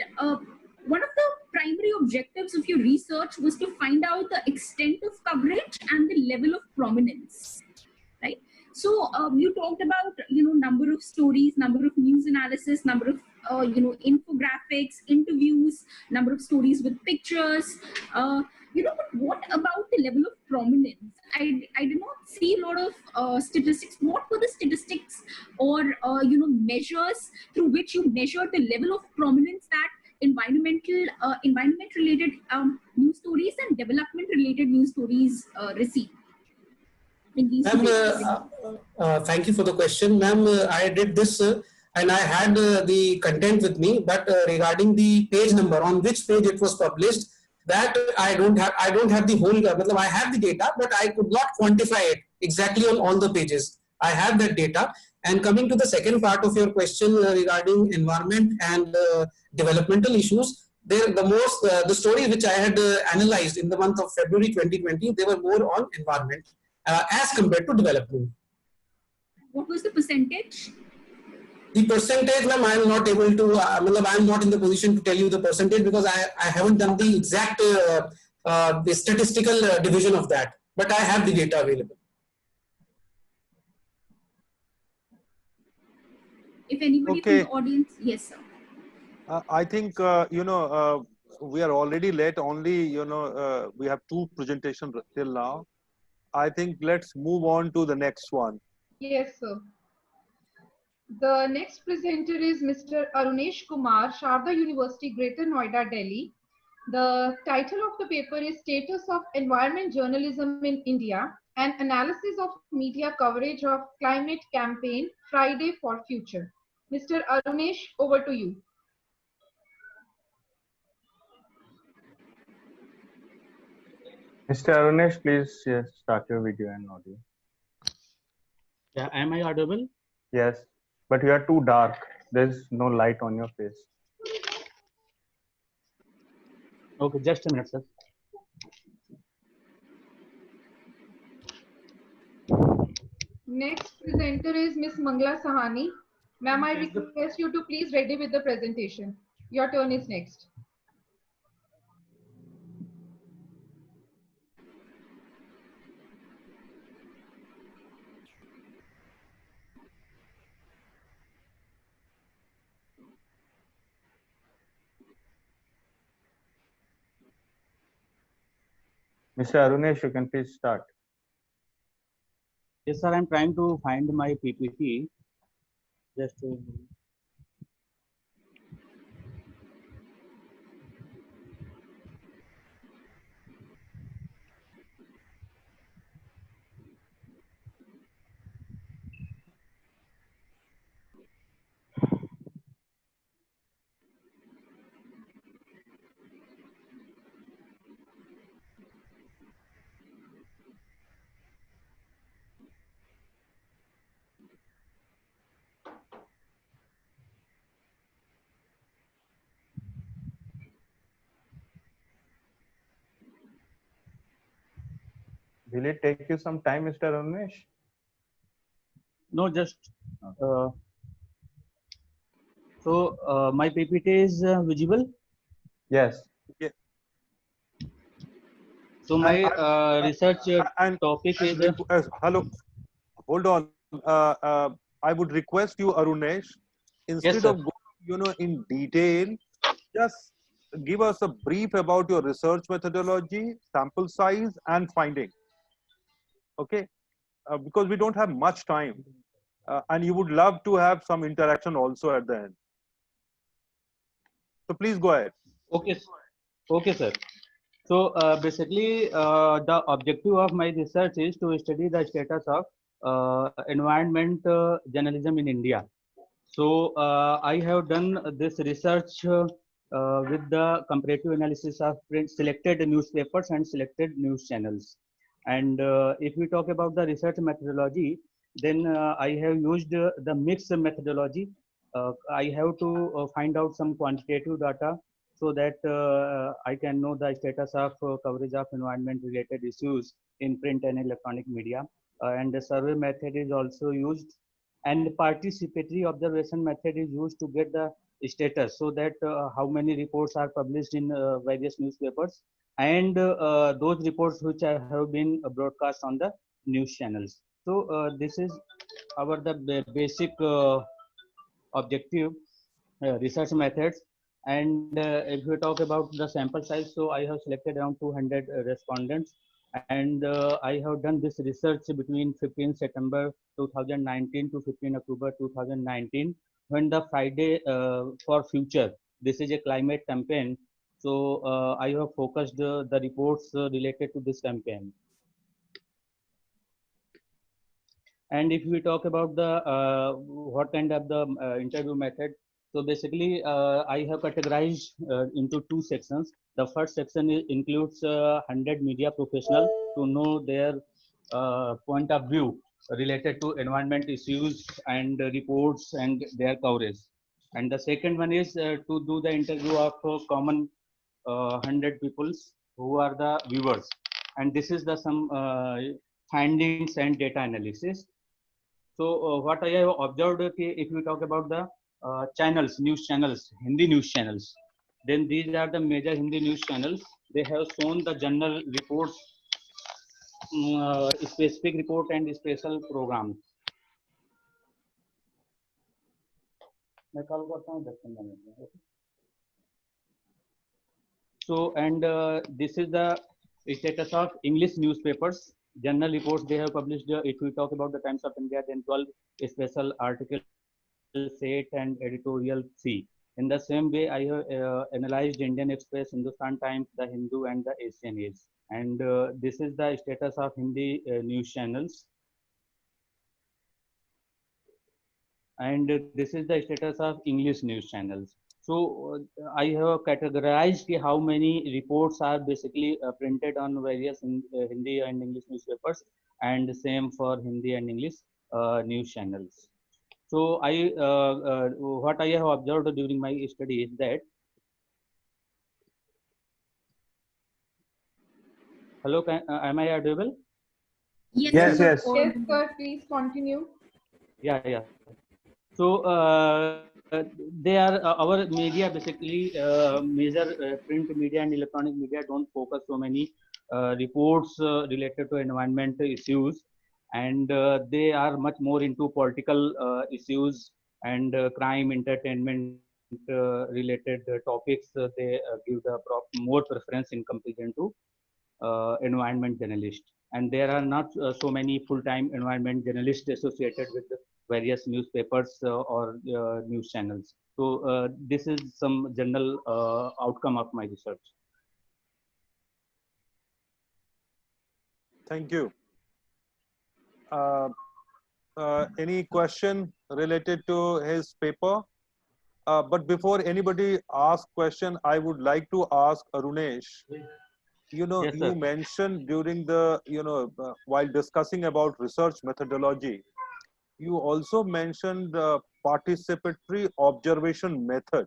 one of the primary objectives of your research was to find out the extent of coverage and the level of prominence, right? So you talked about number of stories, number of news analysis, number of infographics, interviews, number of stories with pictures. But what about the level of prominence? I did not see a lot of statistics. What were the statistics or measures through which you measured the level of prominence that environment related news stories and development related news stories receive? Thank you for the question, ma'am. I did this and I had the content with me, but regarding the page number on which page it was published, that I don't have the whole. I have the data, but I could not quantify it exactly on all the pages. I have that data. And coming to the second part of your question regarding environment and developmental issues, the stories which I had analyzed in the month of February 2020, they were more on environment as compared to development. What was the percentage? The percentage, ma'am, I am not able to, I am not in the position to tell you the percentage because I haven't done the exact the statistical division of that, but I have the data available. If anybody from the audience, yes, sir. I think, we are already late. Only, we have 2 presentations till now. I think let's move on to the next one. Yes, sir. The next presenter is Mr. Arunesh Kumar, Sharda University, Greater Noida, Delhi. The title of the paper is Status of Environment Journalism in India, an analysis of media coverage of climate campaign, Friday for Future. Mr. Arunesh, over to you. Mr. Arunesh, please start your video and audio. Yeah, am I audible? Yes, but you are too dark. There's no light on your face. Okay, just a minute, sir. Next presenter is Ms. Mangla Sahani. Ma'am, I request you to please ready with the presentation. Your turn is next. Mr. Arunesh, you can please start. Yes, sir. I'm trying to find my PPT. Just a minute. Will it take you some time, Mr. Arunesh? No, just my PPT is visible. Yes. Yeah. So my research topic is. Hello, hold on. I would request you, Arunesh, instead of going, in detail, just give us a brief about your research methodology, sample size, and finding. Okay, because we don't have much time, and you would love to have some interaction also at the end. So please go ahead. Okay, sir. So basically, the objective of my research is to study the status of environment journalism in India. So I have done this research with the comparative analysis of selected newspapers and selected news channels. And if we talk about the research methodology, then I have used the mixed methodology. I have to find out some quantitative data so that I can know the status of coverage of environment related issues in print and electronic media. And the survey method is also used, and participatory observation method is used to get the status, so that how many reports are published in various newspapers, and those reports which have been broadcast on the news channels. So this is our the basic objective research methods. And if we talk about the sample size, so I have selected around 200 respondents, and I have done this research between 15 September 2019 to 15 October 2019, when the Friday for Future, this is a climate campaign. So I have focused the reports related to this campaign. And if we talk about the what kind of the interview method, so basically I have categorized into two sections. The first section includes 100 media professionals to know their point of view related to environment issues and reports and their coverage. And the second one is to do the interview of common 100 people who are the viewers. And this is the some findings and data analysis. So what I have observed, if we talk about the channels, news channels, Hindi news channels, then these are the major Hindi news channels. They have shown the general reports, specific report and special programs. So, and this is the status of English newspapers. General reports they have published. If we talk about the Times of India, then 12 special articles, 8 and editorial C. In the same way, I have analyzed Indian Express, Hindustan Times, The Hindu, and the Asian Age. And this is the status of Hindi news channels. And this is the status of English news channels. So I have categorized how many reports are basically printed on various Hindi and English newspapers, and the same for Hindi and English news channels. So I what I have observed during my study is that. Hello, am I audible? Yes, Yes, sir. yes. Yes, sir, please continue. Yeah. So they are our media basically major print media and electronic media don't focus so many reports related to environment issues, and they are much more into political issues and crime, entertainment related topics. They give the more preference in comparison to environment journalist. And there are not so many full-time environment journalists associated with the various newspapers or news channels. So this is some general outcome of my research. Thank you. Any question related to his paper? But before anybody asks question, I would like to ask Arunesh. You know, Yes, you sir. mentioned during the, while discussing about research methodology, you also mentioned participatory observation method.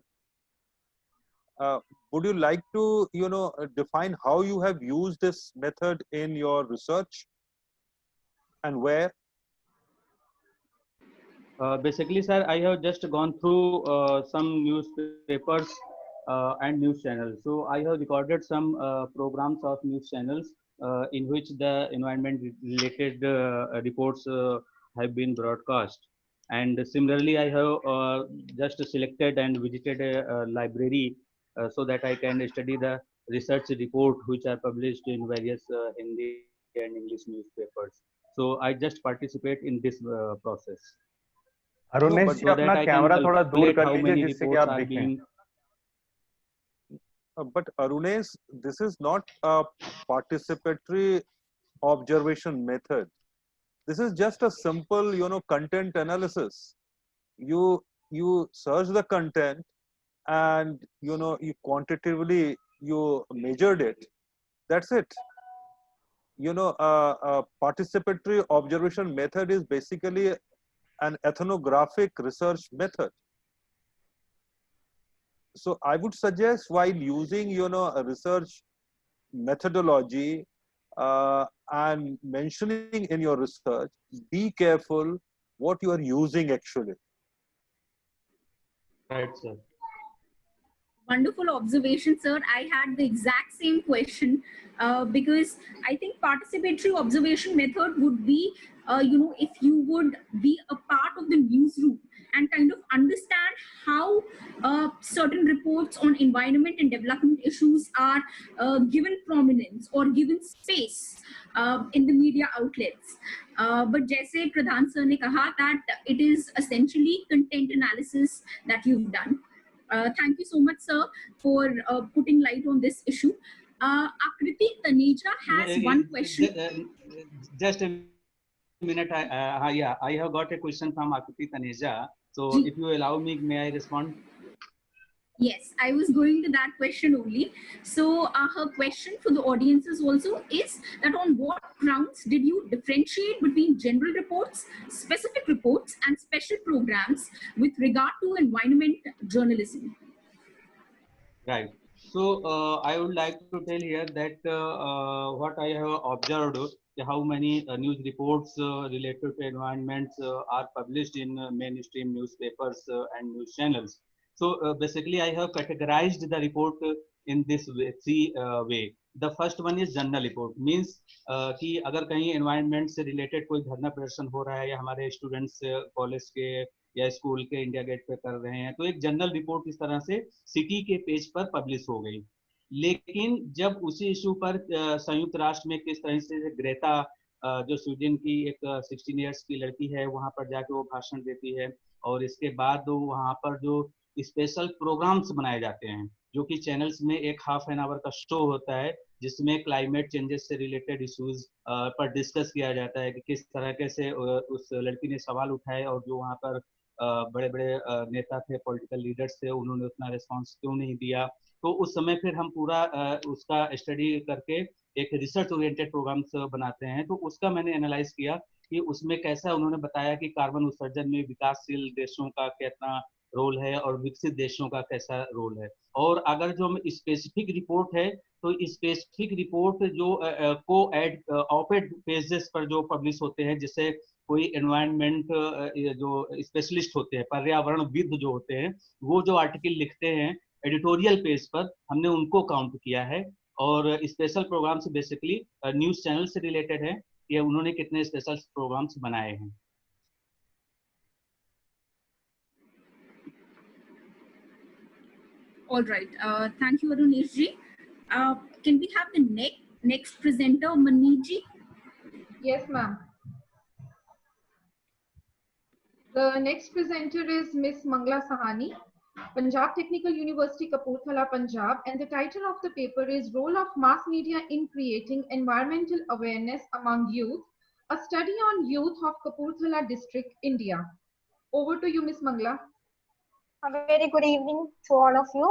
Would you like to, define how you have used this method in your research and where? Basically, sir, I have just gone through some newspapers and news channels. So I have recorded some programs of news channels in which the environment related reports have been broadcast. And similarly, I have just selected and visited a library so that I can study the research report which are published in various Hindi and English newspapers. So I just participate in this process. Arunesh ji so that अपना I can camera थोड़ा दूर calculate कर how लीजिए many जिससे कि reports आप are दिखें. being. But Arunesh, this is not a participatory observation method. This is just a simple, content analysis. You search the content and you know, you quantitatively you measured it. That's it. You know, a participatory observation method is basically an ethnographic research method. So I would suggest, while using, you know, a research methodology and mentioning in your research, be careful what you are using actually. Right, sir. Wonderful observation, sir. I had the exact same question because I think participatory observation method would be, if you would be a part of the newsroom and kind of understand how certain reports on environment and development issues are given prominence or given space in the media outlets. But जैसे प्रधान sir ने कहा that it is essentially content analysis that you've done. Thank you so much, sir, for putting light on this issue. Akriti Taneja has one question. Just a minute. Yeah, I have got a question from Akriti Taneja. So if you allow me, may I respond? Yes, I was going to that question only. So her question for the audiences also is that on what grounds did you differentiate between general reports, specific reports, and special programs with regard to environment journalism? Right. So I would like to tell here that what I have observed, how many news reports related to environments are published in mainstream newspapers and news channels. So basically, I have categorized the report in this way, three way. The first one is general report, means कि अगर कहीं environment से related कोई धरना प्रदर्शन हो रहा है या हमारे स्टूडेंट्स कॉलेज के या स्कूल के इंडिया गेट पे कर रहे हैं, तो एक जनरल रिपोर्ट इस तरह से सिटी के पेज पर पब्लिश हो गई. लेकिन जब उसी इशू पर संयुक्त राष्ट्र में किस तरह से ग्रेटा जो स्वीडन की एक 16 इयर्स की लड़की है, वहां पर जाके वो भाषण देती है, और इसके बाद वहां पर जो स्पेशल प्रोग्राम्स बनाए जाते हैं, जो कि चैनल्स में एक हाफ एन आवर का शो होता है, जिसमें क्लाइमेट चेंजेस से रिलेटेड इश्यूज पर डिस्कस किया जाता है कि किस तरह से उस लड़की ने सवाल उठाए, और जो वहाँ पर बड़े बड़े नेता थे, पॉलिटिकल लीडर्स थे, उन्होंने उतना रिस्पॉन्स क्यों नहीं दिया. तो उस समय फिर हम पूरा उसका स्टडी करके एक रिसर्च ओरिएंटेड प्रोग्राम्स बनाते हैं. तो उसका मैंने एनालाइज किया कि उसमें कैसा उन्होंने बताया कि कार्बन उत्सर्जन में विकासशील देशों का कितना रोल है और विकसित देशों का कैसा रोल है. और अगर जो स्पेसिफिक रिपोर्ट है, तो स्पेसिफिक रिपोर्ट जो को-एड ऑप-एड पेजेस पर जो पब्लिश होते हैं, जिससे कोई एनवायरनमेंट जो स्पेशलिस्ट होते हैं, पर्यावरणविद जो होते हैं, वो जो आर्टिकल लिखते हैं एडिटोरियल पेज पर, हमने उनको काउंट किया है. और special programs basically news channel से रिलेटेड है कि उन्होंने कितने स्पेशल प्रोग्राम्स बनाए हैं. All right. Thank you, Arunesh ji. Can we have the next presenter, Manish ji? Yes, ma'am. The next presenter is Miss Mangla Sahani, Punjab Technical University, Kapurthala, Punjab, and the title of the paper is Role of Mass Media in Creating Environmental Awareness Among Youth, a study on youth of Kapurthala District, India. Over to you, Miss Mangla. A very good evening to all of you.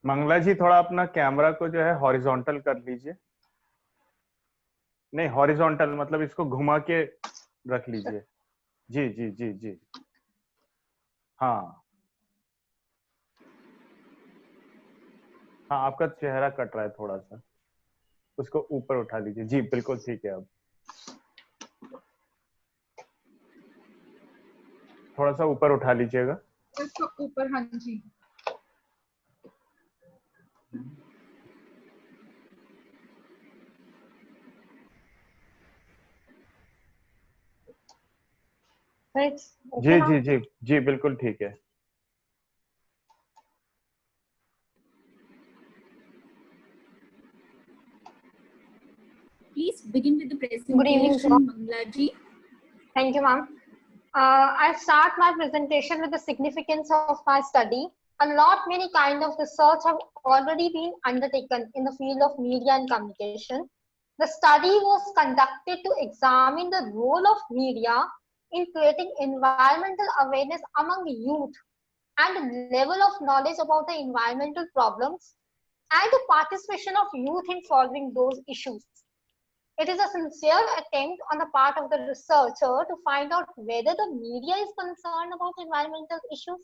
Mangla जी, थोड़ा अपना camera को जो है horizontal कर लीजिए. नहीं, horizontal मतलब इसको घुमा के रख लीजिए. जी जी जी जी. हाँ हाँ, आपका चेहरा कट रहा है थोड़ा सा, उसको ऊपर उठा लीजिए. जी बिल्कुल ठीक है. अब थोड़ा सा ऊपर उठा लीजिएगा. इसको ऊपर. हाँ जी. जी जी जी जी बिल्कुल ठीक है. Please begin with the presentation. Good evening, sir. Mangla ji. Thank you, ma'am. I'll start my presentation with the significance of my study. Many kind of research have already been undertaken in the field of media and communication. The study was conducted to examine the role of media in creating environmental awareness among the youth and level of knowledge about the environmental problems and the participation of youth in solving those issues. It is a sincere attempt on the part of the researcher to find out whether the media is concerned about environmental issues.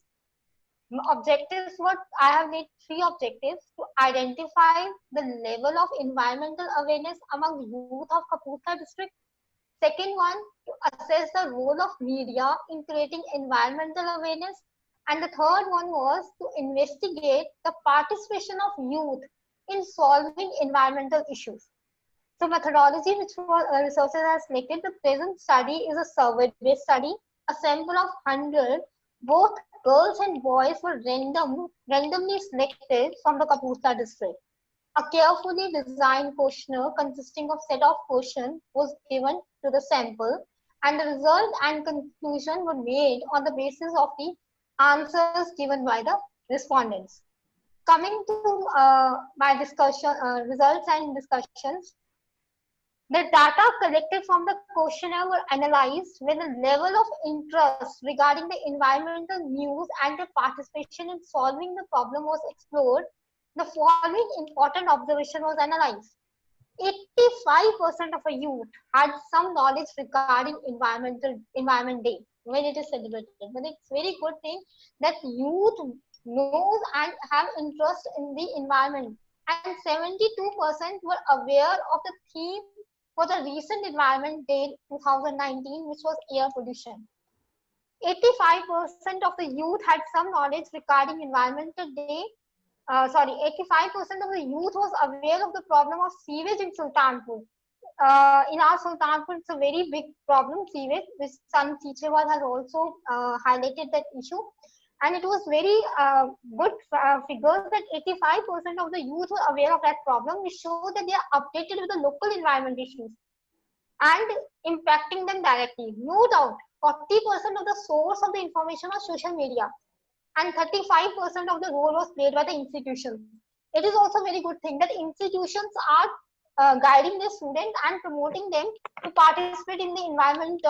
Objectives were, I have made 3 objectives: to identify the level of environmental awareness among youth of Kapurthala district. Second one, to assess the role of media in creating environmental awareness. And the third one was to investigate the participation of youth in solving environmental issues. So methodology which researchers have selected, the present study is a survey-based study. A sample of 100, both girls and boys were randomly selected from the Kapurthala district. A carefully designed questionnaire consisting of set of questions was given to the sample, and the result and conclusion were made on the basis of the answers given by the respondents. Coming to my discussion, results and discussions, the data collected from the questionnaire were analyzed when the level of interest regarding the environmental news and the participation in solving the problem was explored. The following important observation was analyzed. 85% of a youth had some knowledge regarding Environment Day when it is celebrated. But it's very good thing that youth knows and have interest in the environment. And 72% were aware of the theme for the recent Environment Day 2019, which was air pollution. 85% of the youth had some knowledge regarding Environmental Day. 85% of the youth was aware of the problem of sewage in Sultanpur. In our Sultanpur, it's a very big problem, sewage, which Sun Teachewal has also highlighted that issue. And it was very good figures that 85% of the youth were aware of that problem, which show that they are updated with the local environment issues and impacting them directly. No doubt, 40% of the source of the information was social media, and 35% of the role was played by the institutions. It is also a very good thing that institutions are guiding the students and promoting them to participate in the environment,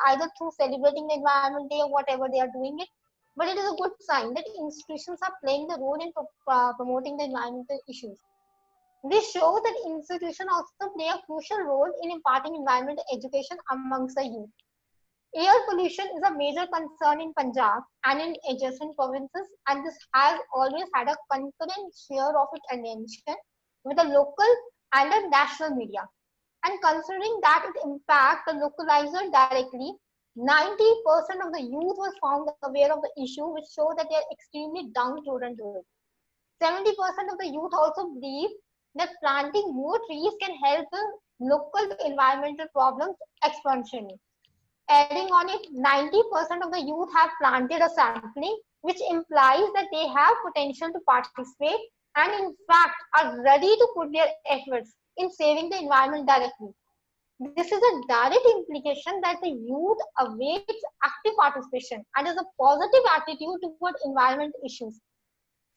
either through celebrating the Environment Day or whatever they are doing it. But it is a good sign that institutions are playing the role in promoting the environmental issues. This shows that institutions also play a crucial role in imparting environmental education amongst the youth. Air pollution is a major concern in Punjab and in adjacent provinces, and this has always had a concurrent share of its attention with the local and the national media. And considering that it impacts the localizer directly, 90% of the youth was found aware of the issue, which shows that they are extremely downtrodden to it. 70% of the youth also believe that planting more trees can help the local environmental problems exponentially. Adding on it, 90% of the youth have planted a sampling, which implies that they have potential to participate and in fact are ready to put their efforts in saving the environment directly. This is a direct implication that the youth awaits active participation and has a positive attitude toward environment issues.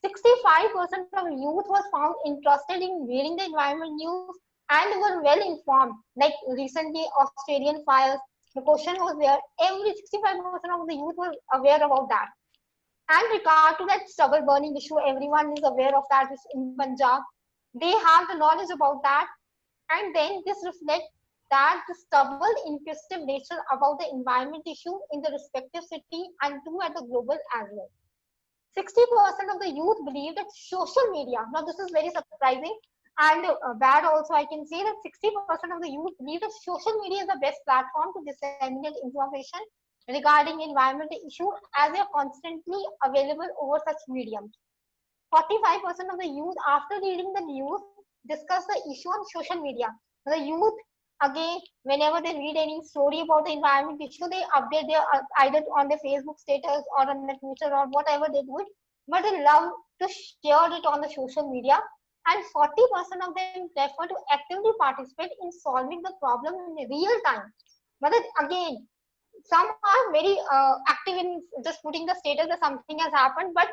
65% of youth was found interested in reading the environment news and were well informed, like recently Australian fires. The question was there, every 65% of the youth were aware about that. And regard to that stubble burning issue, everyone is aware of that in Punjab. They have the knowledge about that. And then this reflects that the stubble inquisitive nature about the environment issue in the respective city and too at the global as well. 60% of the youth believe that social media, now this is very surprising and bad also, I can say that 60% of the youth believe that social media is the best platform to disseminate information regarding environmental issue as they are constantly available over such mediums. 45% of the youth after reading the news discuss the issue on social media. The youth, again, whenever they read any story about the environment issue, they update their either on their Facebook status or on their Twitter or whatever they do it, but they love to share it on the social media. And 40% of them prefer to actively participate in solving the problem in real time. But again, some are very active in just putting the status that something has happened, but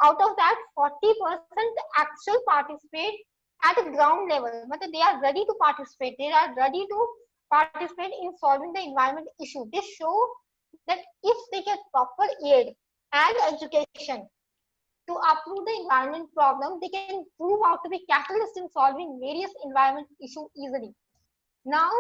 out of that, 40% actually participate at a ground level. But they are ready to participate. They are ready to participate in solving the environment issue. They show that if they get proper aid, and education to uproot the environment problem. They can prove out to be catalysts in solving various environment issues easily. Now,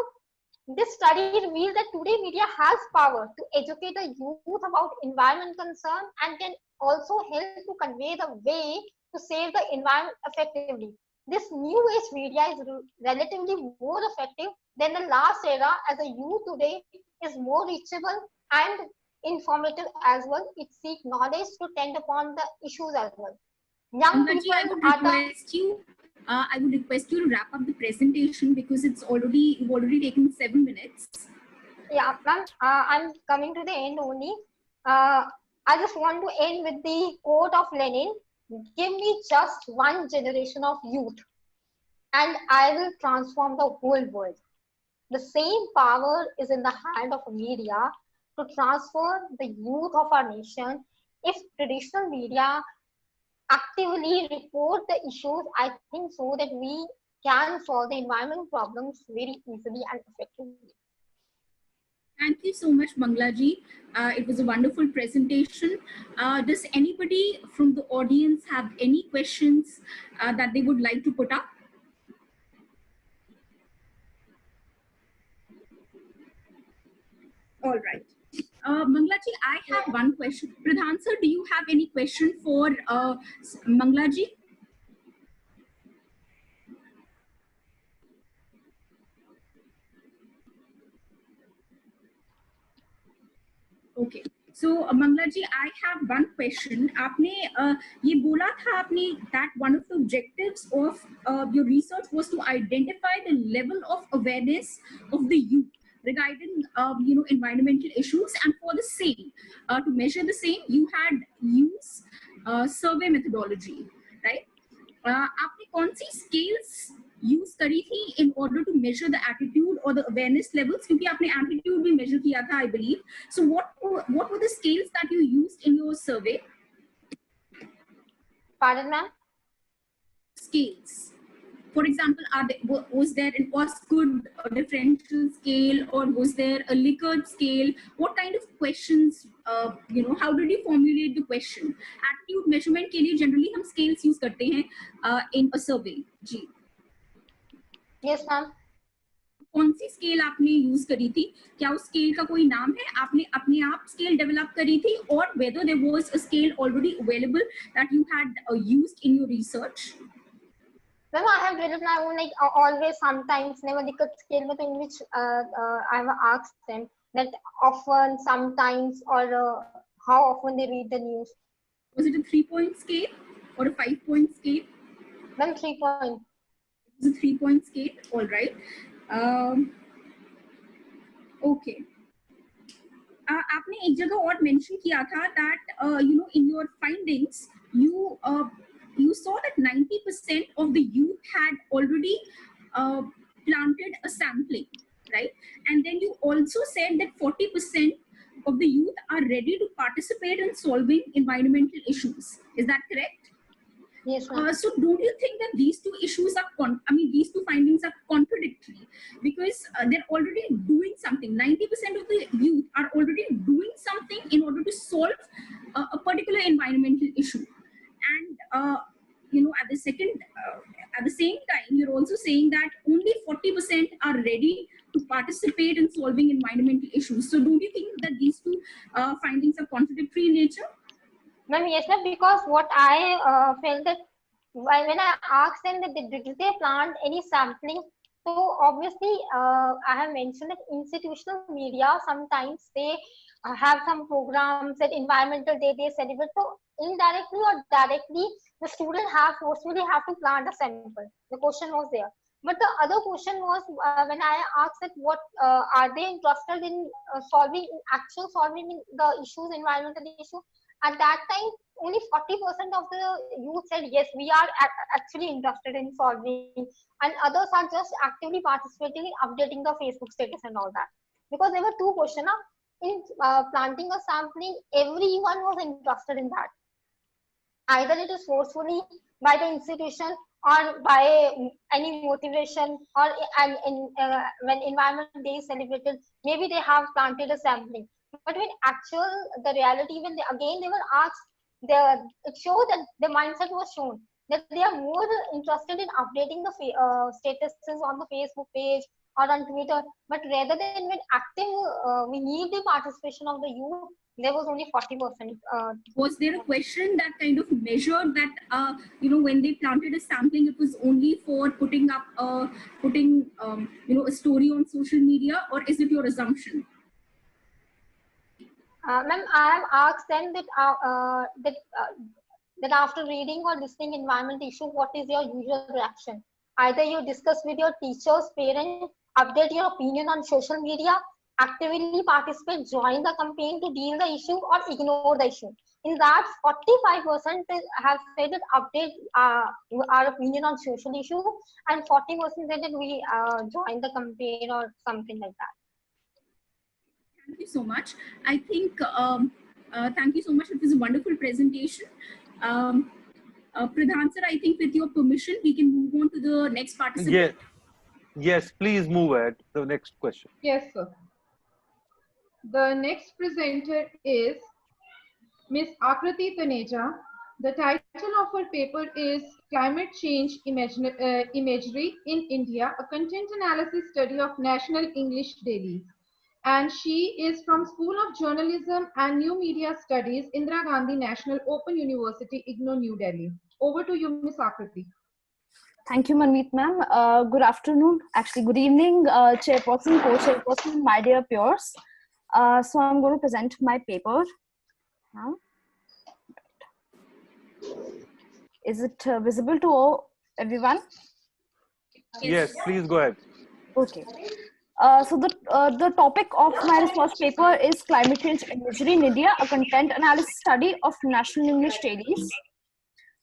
this study revealed that today media has power to educate the youth about environment concern and can also help to convey the way to save the environment effectively. This new age media is relatively more effective than the last era, as the youth today is more reachable and informative as well. It seeks knowledge to tend upon the issues as well. Young Angaji, people I would are the request you to wrap up the presentation because you've already taken 7 minutes. Yeah, ma'am, I'm coming to the end only. I just want to end with the quote of Lenin: "Give me just one generation of youth, and I will transform the whole world." The same power is in the hand of media to transfer the youth of our nation. If traditional media actively report the issues, I think so that we can solve the environment problems very easily and effectively. Thank you so much, Manglaji. It was a wonderful presentation. Does anybody from the audience have any questions that they would like to put up? All right. Manglaji, I have one question. Pradhan sir, do you have any question for Manglaji? Okay. So Manglaji, I have one question. आपने ये बोला था आपने that one of the objectives of your research was to identify the level of awareness of the youth regarding environmental issues, and for the same to measure the same you had used survey methodology, right? आपने कौन सी scales use करी थी in order to measure the attitude or the awareness levels, क्योंकि आपने attitude भी measure किया था, I believe. So what were the scales that you used in your survey? Pardon, ma'am? Scales. For example, was there an Osgood differential scale, or was there a Likert scale? What kind of questions, how did you formulate the question? Attitude measurement के लिए generally हम scales use करते हैं in a survey. Ji. Yes, ma'am. कौन सी scale आपने use करी थी? क्या उस स्केल का कोई नाम है? आपने अपने आप स्केल डेवलप करी थी, और whether there was a scale already available that you had used in your research? Well, I have developed my own, like always, sometimes, never Likert scale, but in which I have asked them that often, sometimes, or how often they read the news. Was it a 3-point scale or a 5-point scale? Then 3 point. It was a 3-point scale. All right. Okay. आपने एक जगह और mention किया था that in your findings you saw that 90% of the youth had already planted a sampling, right? And then you also said that 40% of the youth are ready to participate in solving environmental issues. Is that correct? Yes, so don't you think that these two issues are these two findings are contradictory, because they're already doing something. 90% of the youth are already doing something in order to solve a particular environmental issue, and at the same time you're also saying that only 40% are ready to participate in solving environmental issues. So don't you think that these two findings are contradictory in nature? Ma'am, yes, ma'am, because what I felt that when I asked them that did they plant any sampling, so obviously I have mentioned that institutional media sometimes they have some programs that environmental day they celebrate. So indirectly or directly, the student forcefully have to plant a sample. The question was there. But the other question was when I asked that what are they interested in solving the issues, environmental issue. At that time, only 40% of the youth said, yes, we are actually interested in solving. And others are just actively participating in updating the Facebook status and all that. Because there were two questions. In planting a sampling, everyone was interested in that. Either it is forcefully by the institution or by any motivation, or when Environment Day is celebrated, maybe they have planted a sampling. But when the reality, when they were asked, it showed that the mindset was shown that they are more interested in updating the statuses on the Facebook page or on Twitter, but rather than when active, we need the participation of the youth. There was only 40%. Was there a question that kind of measured that, when they planted a sampling, it was only for putting up, a story on social media, or is it your assumption? Ma'am, I have asked them that after reading or listening environment issue, what is your usual reaction? Either you discuss with your teachers, parents, update your opinion on social media, actively participate, join the campaign to deal the issue, or ignore the issue. In that, 45% have said that update our opinion on social issue, and 40% said that we join the campaign or something like that. Thank you so much. I think, thank you so much. It was a wonderful presentation. Pradhan sir, I think with your permission, we can move on to the next participant. Yes, please move ahead to the next question. Yes, sir. The next presenter is Ms. Akriti Taneja. The title of her paper is Climate Change Imagery in India, a content analysis study of National English Dailies. And she is from School of Journalism and New Media Studies, Indira Gandhi National Open University, IGNOU, New Delhi. Over to you, Ms. Akriti. Thank you, Manmeet ma'am. Good afternoon, actually good evening, chairperson, co-chairperson, my dear peers. So I'm going to present my paper now. Is it visible to everyone? Yes, please go ahead. Okay. So the topic of my research paper is Climate Change Imagery in India, a content analysis study of National English Dailies.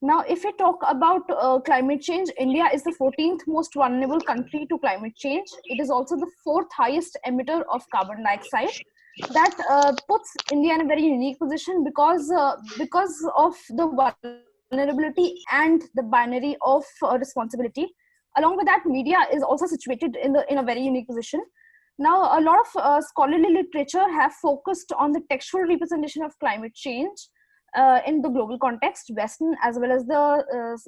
Now, if we talk about climate change, India is the 14th most vulnerable country to climate change. It is also the 4th highest emitter of carbon dioxide. That puts India in a very unique position because of the vulnerability and the binary of responsibility. Along with that, media is also situated in a very unique position. Now, a lot of scholarly literature have focused on the textual representation of climate change in the global context, Western as well as the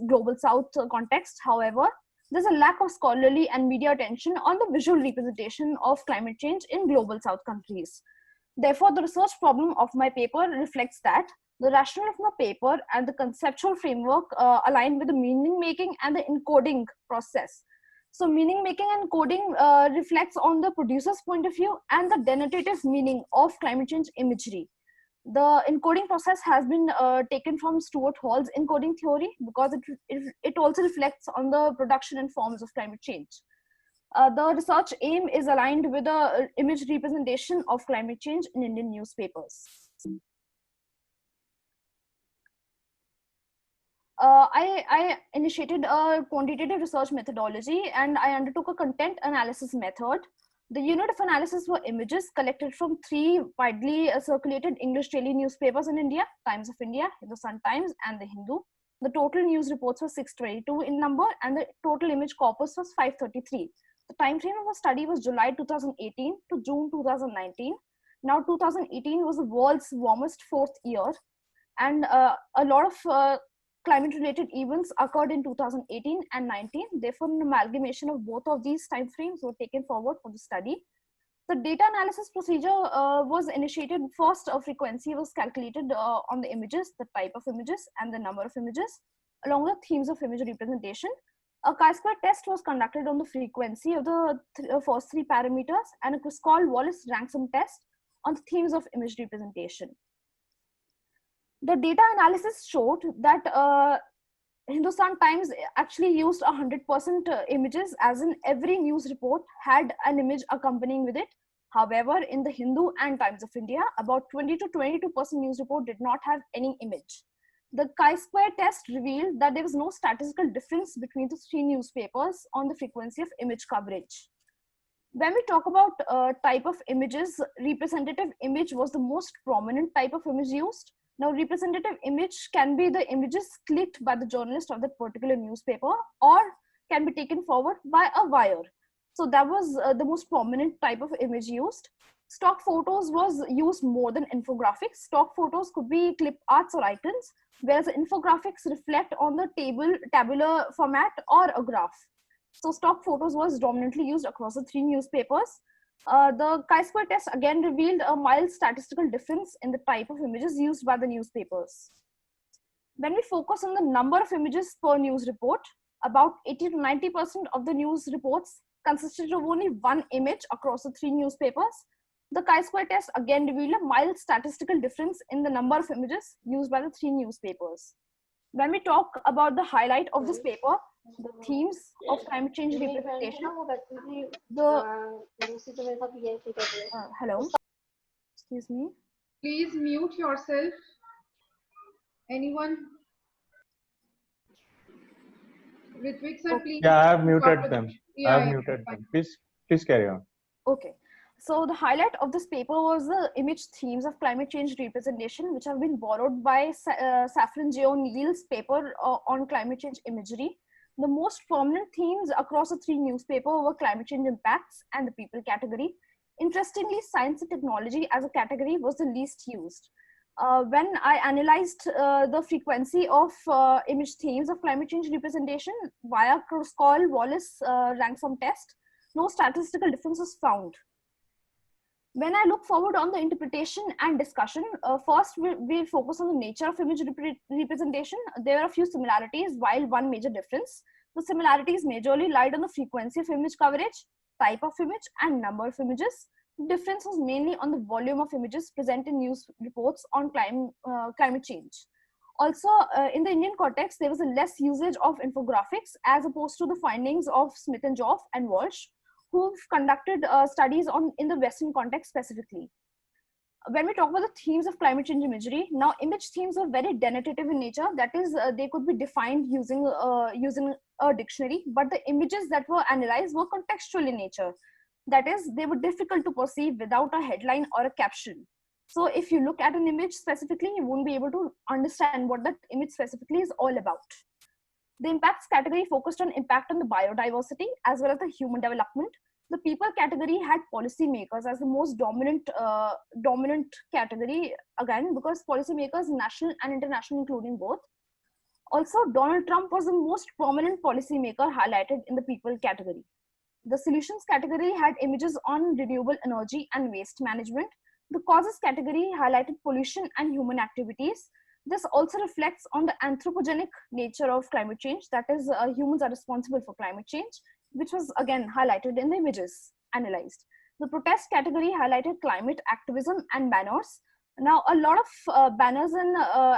global South context. However, there's a lack of scholarly and media attention on the visual representation of climate change in global South countries. Therefore, the research problem of my paper reflects that the rationale of my paper and the conceptual framework align with the meaning making and the encoding process. So meaning making and coding reflects on the producer's point of view and the denotative meaning of climate change imagery. The encoding process has been taken from Stuart Hall's encoding theory because it also reflects on the production and forms of climate change. The research aim is aligned with the image representation of climate change in Indian newspapers. I initiated a quantitative research methodology and I undertook a content analysis method. The unit of analysis were images collected from 3 widely circulated English daily newspapers in India, Times of India, Hindustan Times, and The Hindu. The total news reports were 622 in number and the total image corpus was 533. The time frame of the study was July 2018 to June 2019. Now 2018 was the world's warmest 4th year, and a lot of climate related events occurred in 2018 and 19. Therefore, an amalgamation of both of these time frames were taken forward for the study. The data analysis procedure was initiated. First, a frequency was calculated on the images, the type of images, and the number of images, along with themes of image representation. A chi-square test was conducted on the frequency of the first 3 parameters, and a Kruskal-Wallis-Ransom test on the themes of image representation. The data analysis showed that Hindustan Times actually used 100% images, as in every news report had an image accompanying with it. However, in the Hindu and Times of India, about 20 to 22% news report did not have any image. The chi-square test revealed that there was no statistical difference between the 3 newspapers on the frequency of image coverage. When we talk about type of images, representative image was the most prominent type of image used. Now, representative image can be the images clicked by the journalist of that particular newspaper or can be taken forward by a wire. So that was the most prominent type of image used. Stock photos was used more than infographics. Stock photos could be clip arts or icons, whereas infographics reflect on the tabular format or a graph. So stock photos was dominantly used across the 3 newspapers. The chi-square test again revealed a mild statistical difference in the type of images used by the newspapers. When we focus on the number of images per news report, about 80 to 90% of the news reports consisted of only 1 image across the 3 newspapers. The chi-square test again revealed a mild statistical difference in the number of images used by the 3 newspapers. When we talk about the highlight of this paper, the themes of climate change representation, hello, excuse me. Please mute yourself. Anyone? Ritvik sir, please. Yeah, I have muted them. Yeah, I have muted them. Please carry on. Okay. So the highlight of this paper was the image themes of climate change representation, which have been borrowed by Safran J. O'Neill's paper on climate change imagery. The most prominent themes across the 3 newspapers were climate change impacts and the people category. Interestingly, science and technology as a category was the least used. When I analyzed the frequency of image themes of climate change representation via Kruskal-Wallis rank-sum test, no statistical difference was found. When I look forward on the interpretation and discussion, first we focus on the nature of image representation. There are a few similarities while one major difference. The similarities majorly lied on the frequency of image coverage, type of image, and number of images. The difference was mainly on the volume of images present in news reports on climate change. Also, in the Indian context, there was a less usage of infographics as opposed to the findings of Smith and Joff and Walsh, who've conducted studies in the Western context specifically. When we talk about the themes of climate change imagery, now image themes are very denotative in nature. That is, they could be defined using a dictionary, but the images that were analyzed were contextual in nature. That is, they were difficult to perceive without a headline or a caption. So if you look at an image specifically, you won't be able to understand what that image specifically is all about. The impacts category focused on impact on the biodiversity as well as the human development. The people category had policymakers as the most dominant category, again, because policymakers, national and international, including both. Also, Donald Trump was the most prominent policymaker highlighted in the people category. The solutions category had images on renewable energy and waste management. The causes category highlighted pollution and human activities. This also reflects on the anthropogenic nature of climate change. That is, humans are responsible for climate change, which was again highlighted in the images analyzed. The protest category highlighted climate activism and banners. Now, a lot of banners and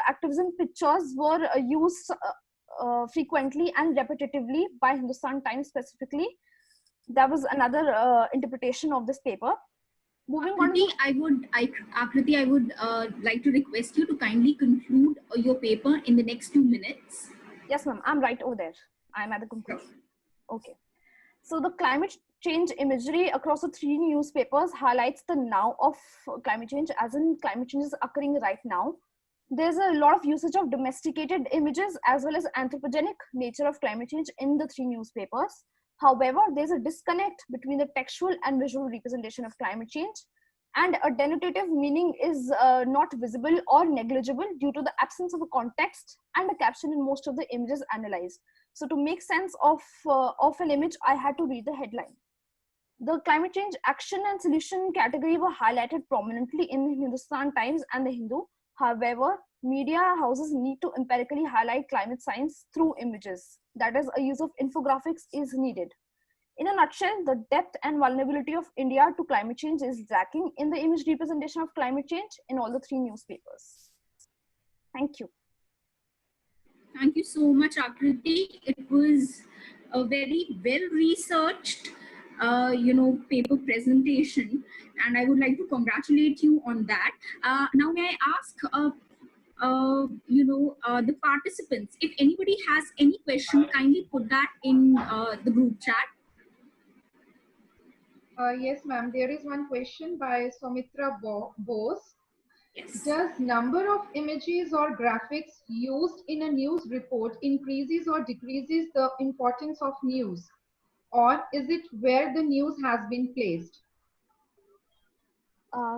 activism pictures were used frequently and repetitively by Hindustan Times specifically. That was another interpretation of this paper. Moving on, Akriti, I would like to request you to kindly conclude your paper in the next 2 minutes. Yes, ma'am. I'm right over there. I'm at the conclusion. Okay. So the climate change imagery across the 3 newspapers highlights the now of climate change, as in climate change is occurring right now. There's a lot of usage of domesticated images as well as anthropogenic nature of climate change in the 3 newspapers. However, there's a disconnect between the textual and visual representation of climate change, and a denotative meaning is not visible or negligible due to the absence of a context and a caption in most of the images analyzed. So to make sense of an image, I had to read the headline. The climate change action and solution category were highlighted prominently in Hindustan Times and the Hindu. However, media houses need to empirically highlight climate science through images. That is, a use of infographics is needed. In a nutshell, the depth and vulnerability of India to climate change is lacking in the image representation of climate change in all the 3 newspapers. Thank you. Thank you so much, Akriti. It was a very well-researched, paper presentation, and I would like to congratulate you on that. Now, may I ask, the participants, if anybody has any question, kindly put that in the group chat. Yes, ma'am. There is one question by Soumitra Bose. Yes. Does number of images or graphics used in a news report increases or decreases the importance of news? Or is it where the news has been placed?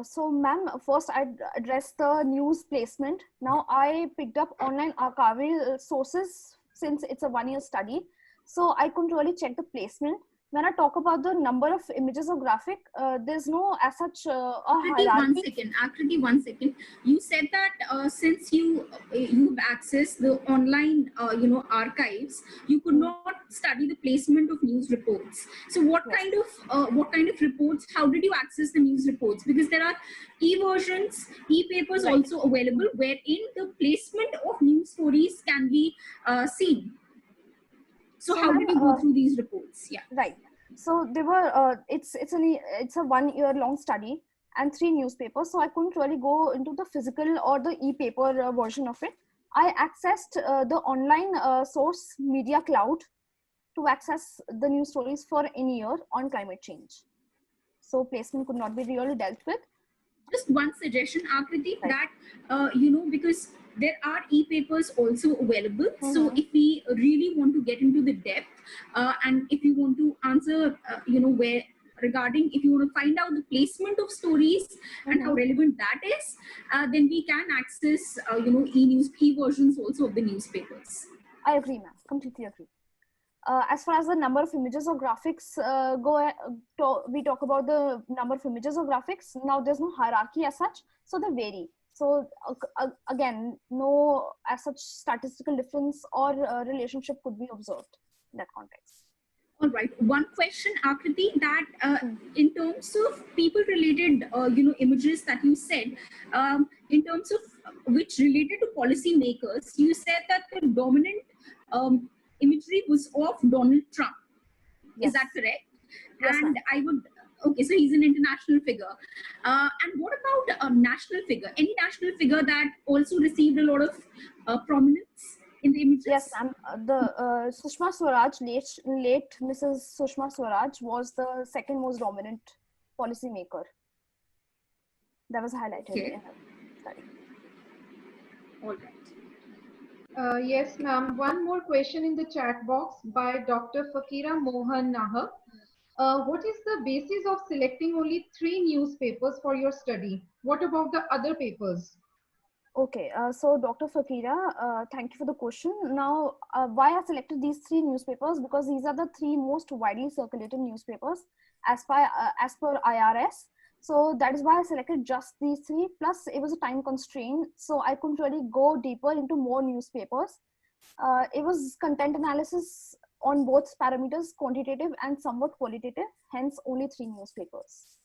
So, ma'am, first I'd address the news placement. Now, I picked up online archival sources since it's a one-year study. So, I couldn't really check the placement. When I talk about the number of images or graphic, there's no as such a hierarchy. Akriti, 1 second. You said that since you've accessed the online, archives, you could not study the placement of news reports. So, what kind of reports? How did you access the news reports? Because there are e-versions, e-papers also available, wherein the placement of news stories can be seen. So how did you go through these reports? Yeah. Right. So they were. It's a 1 year long study and 3 newspapers. So I couldn't really go into the physical or the e-paper version of it. I accessed the online source Media Cloud to access the news stories for any year on climate change. So placement could not be really dealt with. Just one suggestion, Akriti, that because there are e-papers also available. So if we really want to get into the depth, and if you want to answer, where regarding, if you want to find out the placement of stories and how relevant that is, then we can access, e-news, e-versions also of the newspapers. I agree, ma'am. Completely agree. As far as the number of images or graphics we talk about the number of images or graphics. Now there's no hierarchy as such, so they vary. So again, no as such statistical difference or relationship could be observed in that context. All right. One question, Akriti, that in terms of people-related, images that you said, in terms of which related to policy makers, you said that the dominant imagery was of Donald Trump. Yes. Is that correct? Yes, and I would, okay, so he's an international figure. And what about a national figure? Any national figure that also received a lot of prominence in the images? Yes, the Sushma Swaraj, late Mrs. Sushma Swaraj was the second most dominant policy maker. That was highlighted in the study. All right. Yes, ma'am. One more question in the chat box by Dr. Fakira Mohan Nahar. What is the basis of selecting only 3 newspapers for your study? What about the other papers? Okay, so Dr. Fakira, thank you for the question. Now, why I selected these 3 newspapers? Because these are the 3 most widely circulated newspapers as per IRS. So that is why I selected just these 3. Plus, it was a time constraint, so I couldn't really go deeper into more newspapers. It was content analysis on both parameters, quantitative and somewhat qualitative, hence only 3 newspapers.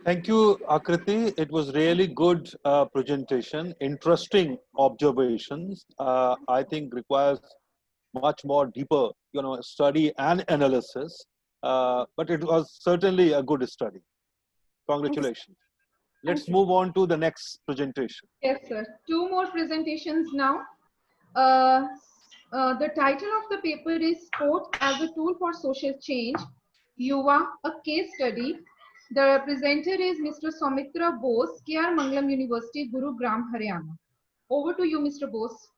Thank you, Akriti. It was really good presentation, interesting observations. I think requires much more deeper, study and analysis. But it was certainly a good study. Congratulations. Let's move on to the next presentation. Yes, sir. 2 more presentations now. The title of the paper is Sport as a Tool for Social Change, Yuva, a Case Study. The presenter is Mr. Soumitra Bose, K.R. Mangalam University, Gurugram, Haryana. Over to you, Mr. Bose.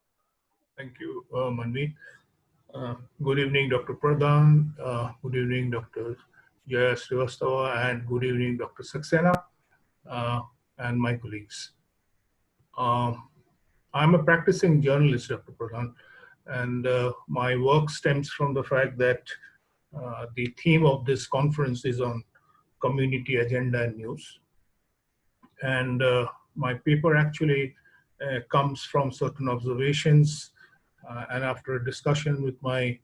Thank you, Manvi. Good evening, Dr. Pradhan. Good evening, Dr. Jaya Srivastava, and good evening, Dr. Saxena, and my colleagues. I'm a practicing journalist, Dr. Pradhan, and my work stems from the fact that the theme of this conference is on community agenda and news. And my paper actually comes from certain observations and after a discussion with my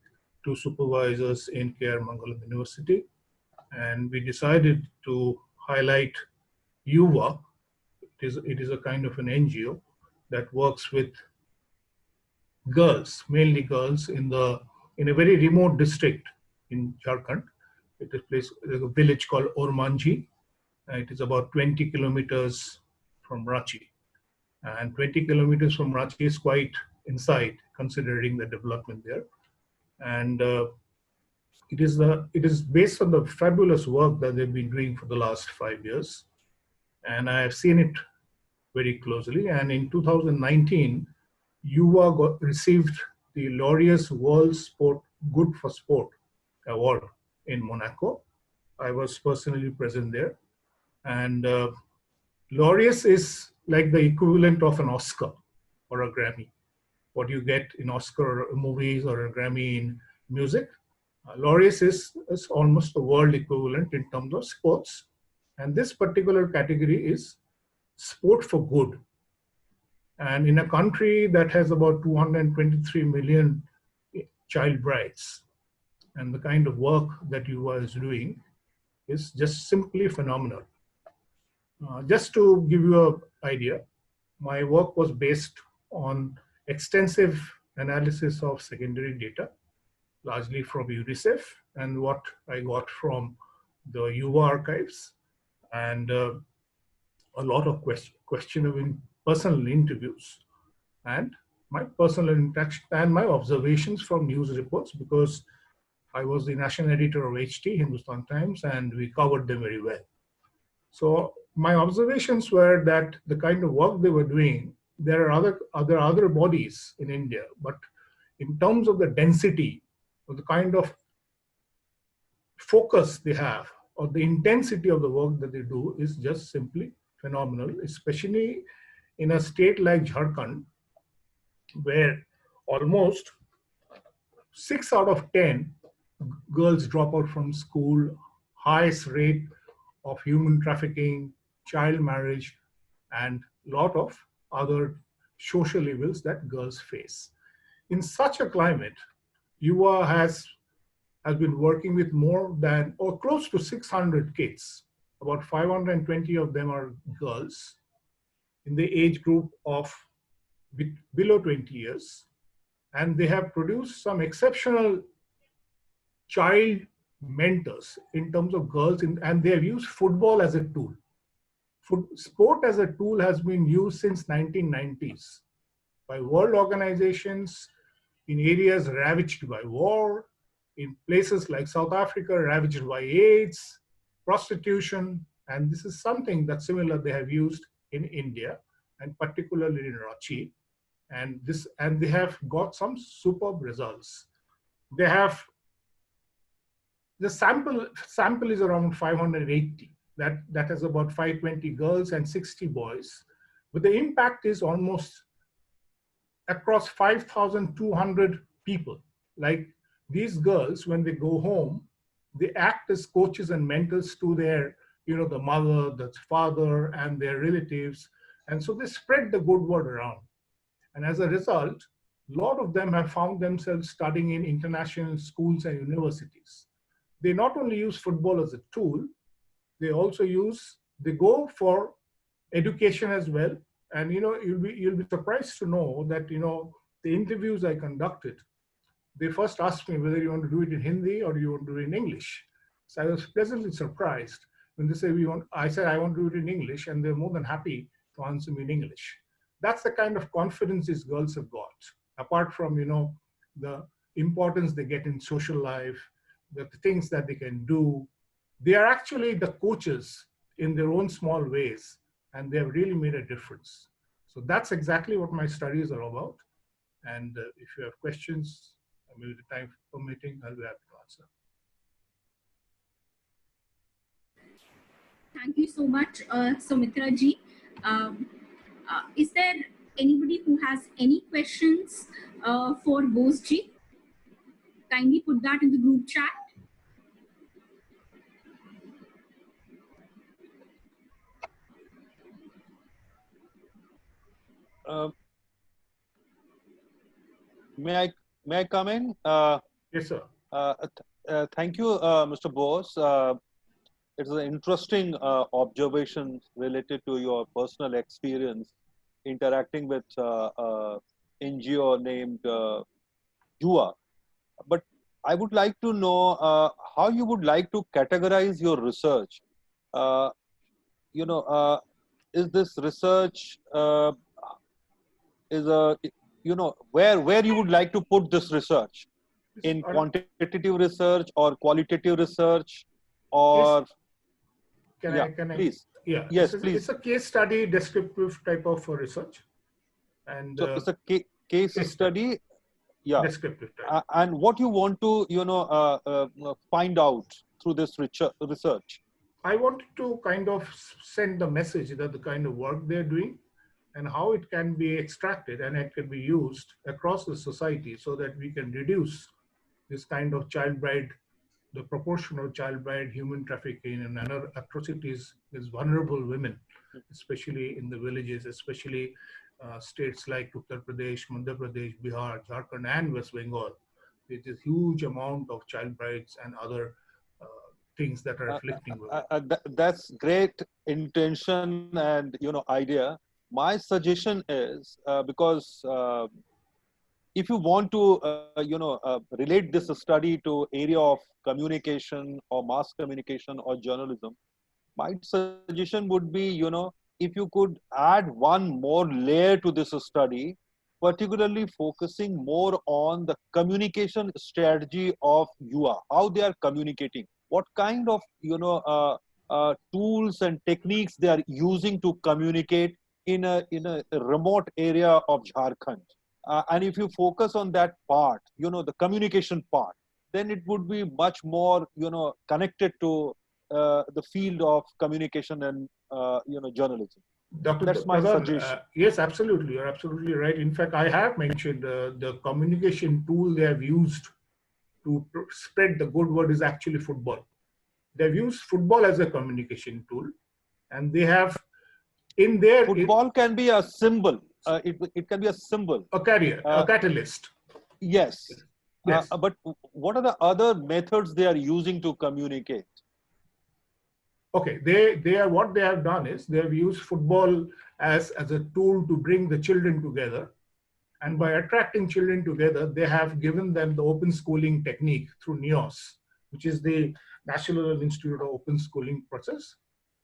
2 supervisors in K.R. Mangalam University. And we decided to highlight Yuva. It is a kind of an NGO that works with girls, mainly girls, in a very remote district in Jharkhand. There's a village called Ormanjhi. It is about 20 kilometers from Ranchi. And 20 kilometers from Ranchi is quite inside, considering the development there. And it is based on the fabulous work that they've been doing for the last 5 years. And I have seen it very closely. And in 2019, Yuva received the Laureus World Sport Good for Sport Award in Monaco. I was personally present there. And Laureus is like the equivalent of an Oscar or a Grammy. What you get in Oscar movies or a Grammy in music. Laureus is almost the world equivalent in terms of sports. And this particular category is sport for good. And in a country that has about 223 million child brides, and the kind of work that you was doing is just simply phenomenal. Just to give you an idea, my work was based on extensive analysis of secondary data, largely from UNICEF and what I got from the Yuva archives, and a lot of questionable personal interviews, and my personal interaction and my observations from news reports, because I was the national editor of HT, Hindustan Times, and we covered them very well. So my observations were that the kind of work they were doing, there are other bodies in India, but in terms of the density or the kind of focus they have or the intensity of the work that they do is just simply phenomenal, especially in a state like Jharkhand, where almost 6 out of 10 girls drop out from school, highest rate of human trafficking, child marriage, and a lot of other social evils that girls face. In such a climate, Yuva has been working with more than or close to 600 kids. About 520 of them are girls in the age group of below 20 years. And they have produced some exceptional child mentors in terms of girls, and they have used football as a tool. Sport as a tool has been used since 1990s by world organizations in areas ravaged by war, in places like South Africa ravaged by AIDS, prostitution, and this is something that's similar they have used in India, and particularly in Ranchi, and they have got some superb results. They have the sample is around 580. That has about 520 girls and 60 boys, but the impact is almost across 5,200 people. Like these girls, when they go home, they act as coaches and mentors to their, the mother, the father, and their relatives, and so they spread the good word around. And as a result, a lot of them have found themselves studying in international schools and universities. They not only use football as a tool, they go for education as well. And you'll be surprised to know that the interviews I conducted, they first asked me whether you want to do it in Hindi or you want to do it in English. So I was pleasantly surprised when they say I said I want to do it in English, and they're more than happy to answer me in English. That's the kind of confidence these girls have got. Apart from the importance they get in social life, the things that they can do, they are actually the coaches in their own small ways, and they have really made a difference. So that's exactly what my studies are about. And if you have questions, maybe the time permitting, I'll be happy to answer. Thank you so much, Soumitra ji. Is there anybody who has any questions for Bose ji? Kindly put that in the group chat. May I come in? Yes, sir. Thank you, Mr. Bose. It's an interesting observation related to your personal experience interacting with NGO named Yuva. But I would like to know how you would like to categorize your research. Is this research where you would like to put this research? In quantitative research or qualitative research, or can I please? Yeah. Yes, please. It's a case study descriptive type of research, and so it's a case study. Yeah. Descriptive type. And what you want to find out through this research? I wanted to kind of send the message that the kind of work they're doing and how it can be extracted and it can be used across the society so that we can reduce this kind of child bride, the proportion of child bride, human trafficking, and other atrocities against vulnerable women, especially in the villages, especially states like Uttar Pradesh, Madhya Pradesh, Bihar, Jharkhand, and West Bengal. There's a huge amount of child brides and other things that are afflicting women. That's great intention and idea. My suggestion is because if you want to relate this study to area of communication or mass communication or journalism, my suggestion would be if you could add one more layer to this study, particularly focusing more on the communication strategy of UA, how they are communicating, what kind of tools and techniques they are using to communicate in a remote area of Jharkhand. And if you focus on that part, the communication part, then it would be much more, connected to the field of communication and, journalism. That's my suggestion. Yes, absolutely. You're absolutely right. In fact, I have mentioned the communication tool they have used to spread the good word is actually football. They've used football as a communication tool, and they have in their football can be a symbol. It can be a symbol, a carrier, a catalyst. Yes. Yes. But what are the other methods they are using to communicate? Okay, they are what they have done is they have used football as a tool to bring the children together, and by attracting children together, they have given them the open schooling technique through NIOS, which is the National Institute of Open Schooling process,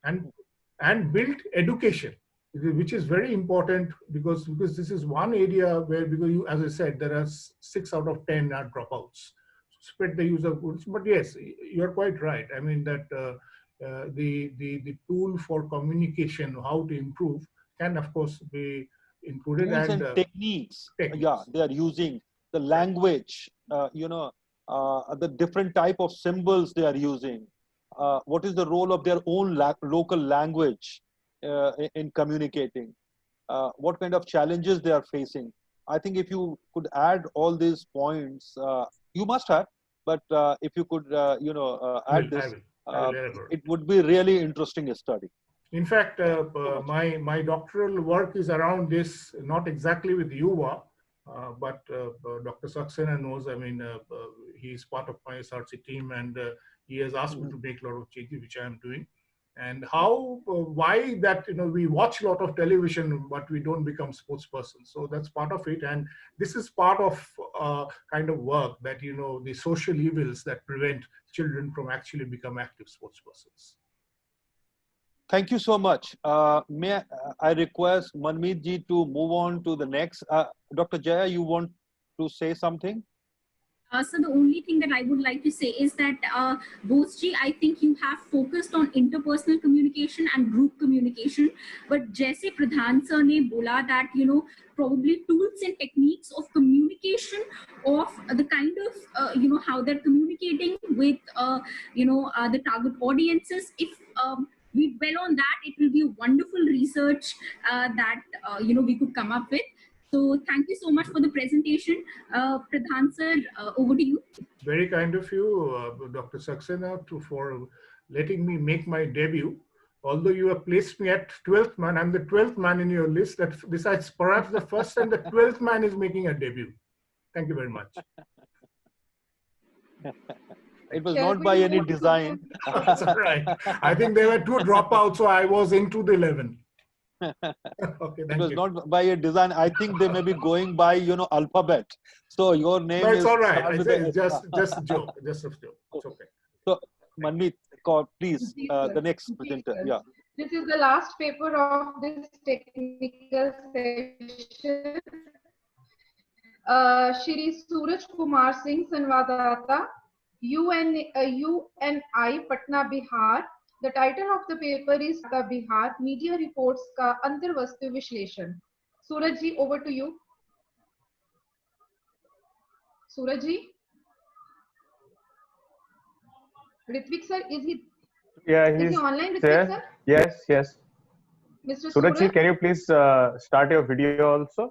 and built education, which is very important because this is one area where, because you, as I said, there are 6 out of 10 are dropouts. Spread the use of goods, but yes, you're quite right. I mean that the tool for communication, how to improve, can of course be included. And techniques. Yeah, they are using the language. The different type of symbols they are using. What is the role of their own local language in communicating? What kind of challenges they are facing? I think if you could add all these points, you must have, but if you could, add this, it would be really interesting study. In fact, my doctoral work is around this, not exactly with UVA, but Dr. Saxena knows. I mean, he's part of my SRC team, and he has asked me to make a lot of changes, which I am doing. And how, why that, we watch a lot of television, but we don't become sports persons. So that's part of it. And this is part of kind of work that, the social evils that prevent children from actually become active sports persons. Thank you so much. May I request Manmeet ji to move on to the next. Dr. Jaya, you want to say something? So the only thing that I would like to say is that Bosji, I think you have focused on interpersonal communication and group communication. But Jaise Pradhan sir ne bola that, probably tools and techniques of communication of the kind of, how they're communicating with, the target audiences. If we dwell on that, it will be a wonderful research that, we could come up with. So thank you so much for the presentation. Pradhan sir, over to you. Very kind of you, Dr. Saxena, for letting me make my debut. Although you have placed me at 12th man, I'm the 12th man in your list. That besides perhaps the first and the 12th man is making a debut. Thank you very much. It was not by any design. That's all right. I think there were 2 dropouts, so I was into the 11. Okay, it was not by a design. I think they may be going by alphabet. So your name no, is. It's all right. It's just a joke. Just a joke. It's okay. So Manmeet, please, the next presenter. Yeah. This is the last paper of this technical session. Shri Suraj Kumar Singh, Sanwadata, UNI, Patna, Bihar. The title of the paper is The Bihar Media Reports Ka Antarvastu Vishleshan. Suraj ji, over to you. Suraj ji? Ritvik sir, is he he's online, Ritvik there. sir? Yes. Mr. Suraj ji, Suraj? can you please start your video also?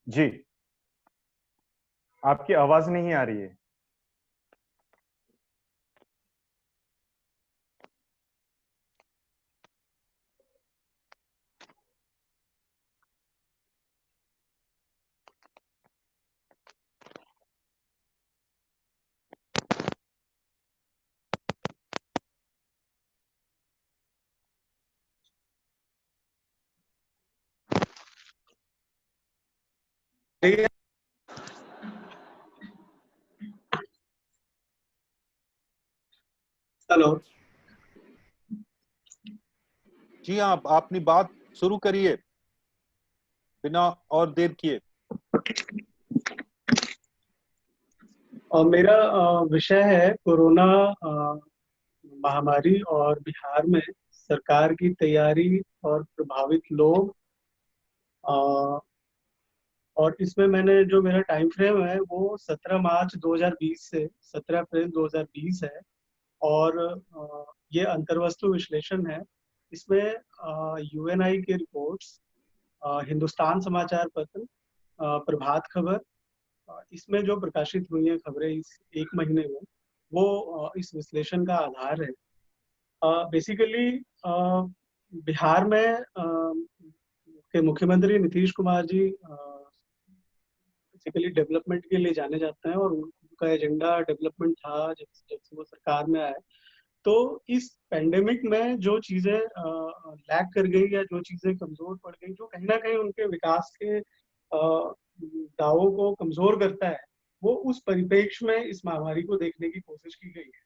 जी, आपकी आवाज नहीं आ रही है। Hello जी आप अपनी बात शुरू करिए बिना और देर किए। मेरा विषय है कोरोना महामारी और बिहार में सरकार की तैयारी और प्रभावित लोग। और इसमें मैंने जो मेरा टाइम फ्रेम है वो 17 मार्च 2020 से 17 अप्रैल 2020 है और ये अंतर्वस्तु विश्लेषण है। इसमें यूएनआई की रिपोर्ट्स, हिंदुस्तान समाचार पत्र, प्रभात खबर, इसमें जो प्रकाशित हुई हैं खबरें इस एक महीने में, वो इस विश्लेषण का आधार है। बेसिकली बिहार में के मुख्यमंत्री नीतीश कुमार जी बेसिकली डेवलपमेंट के लिए जाने जाते हैं और उनका एजेंडा डेवलपमेंट था जब से वो सरकार में आए। तो इस पेंडेमिक में जो चीजें लैग कर गई या जो चीजें कमजोर पड़ गई, जो कहीं ना कहीं उनके विकास के दावों को कमजोर करता है, वो उस परिप्रेक्ष्य में इस महामारी को देखने की कोशिश की गई है।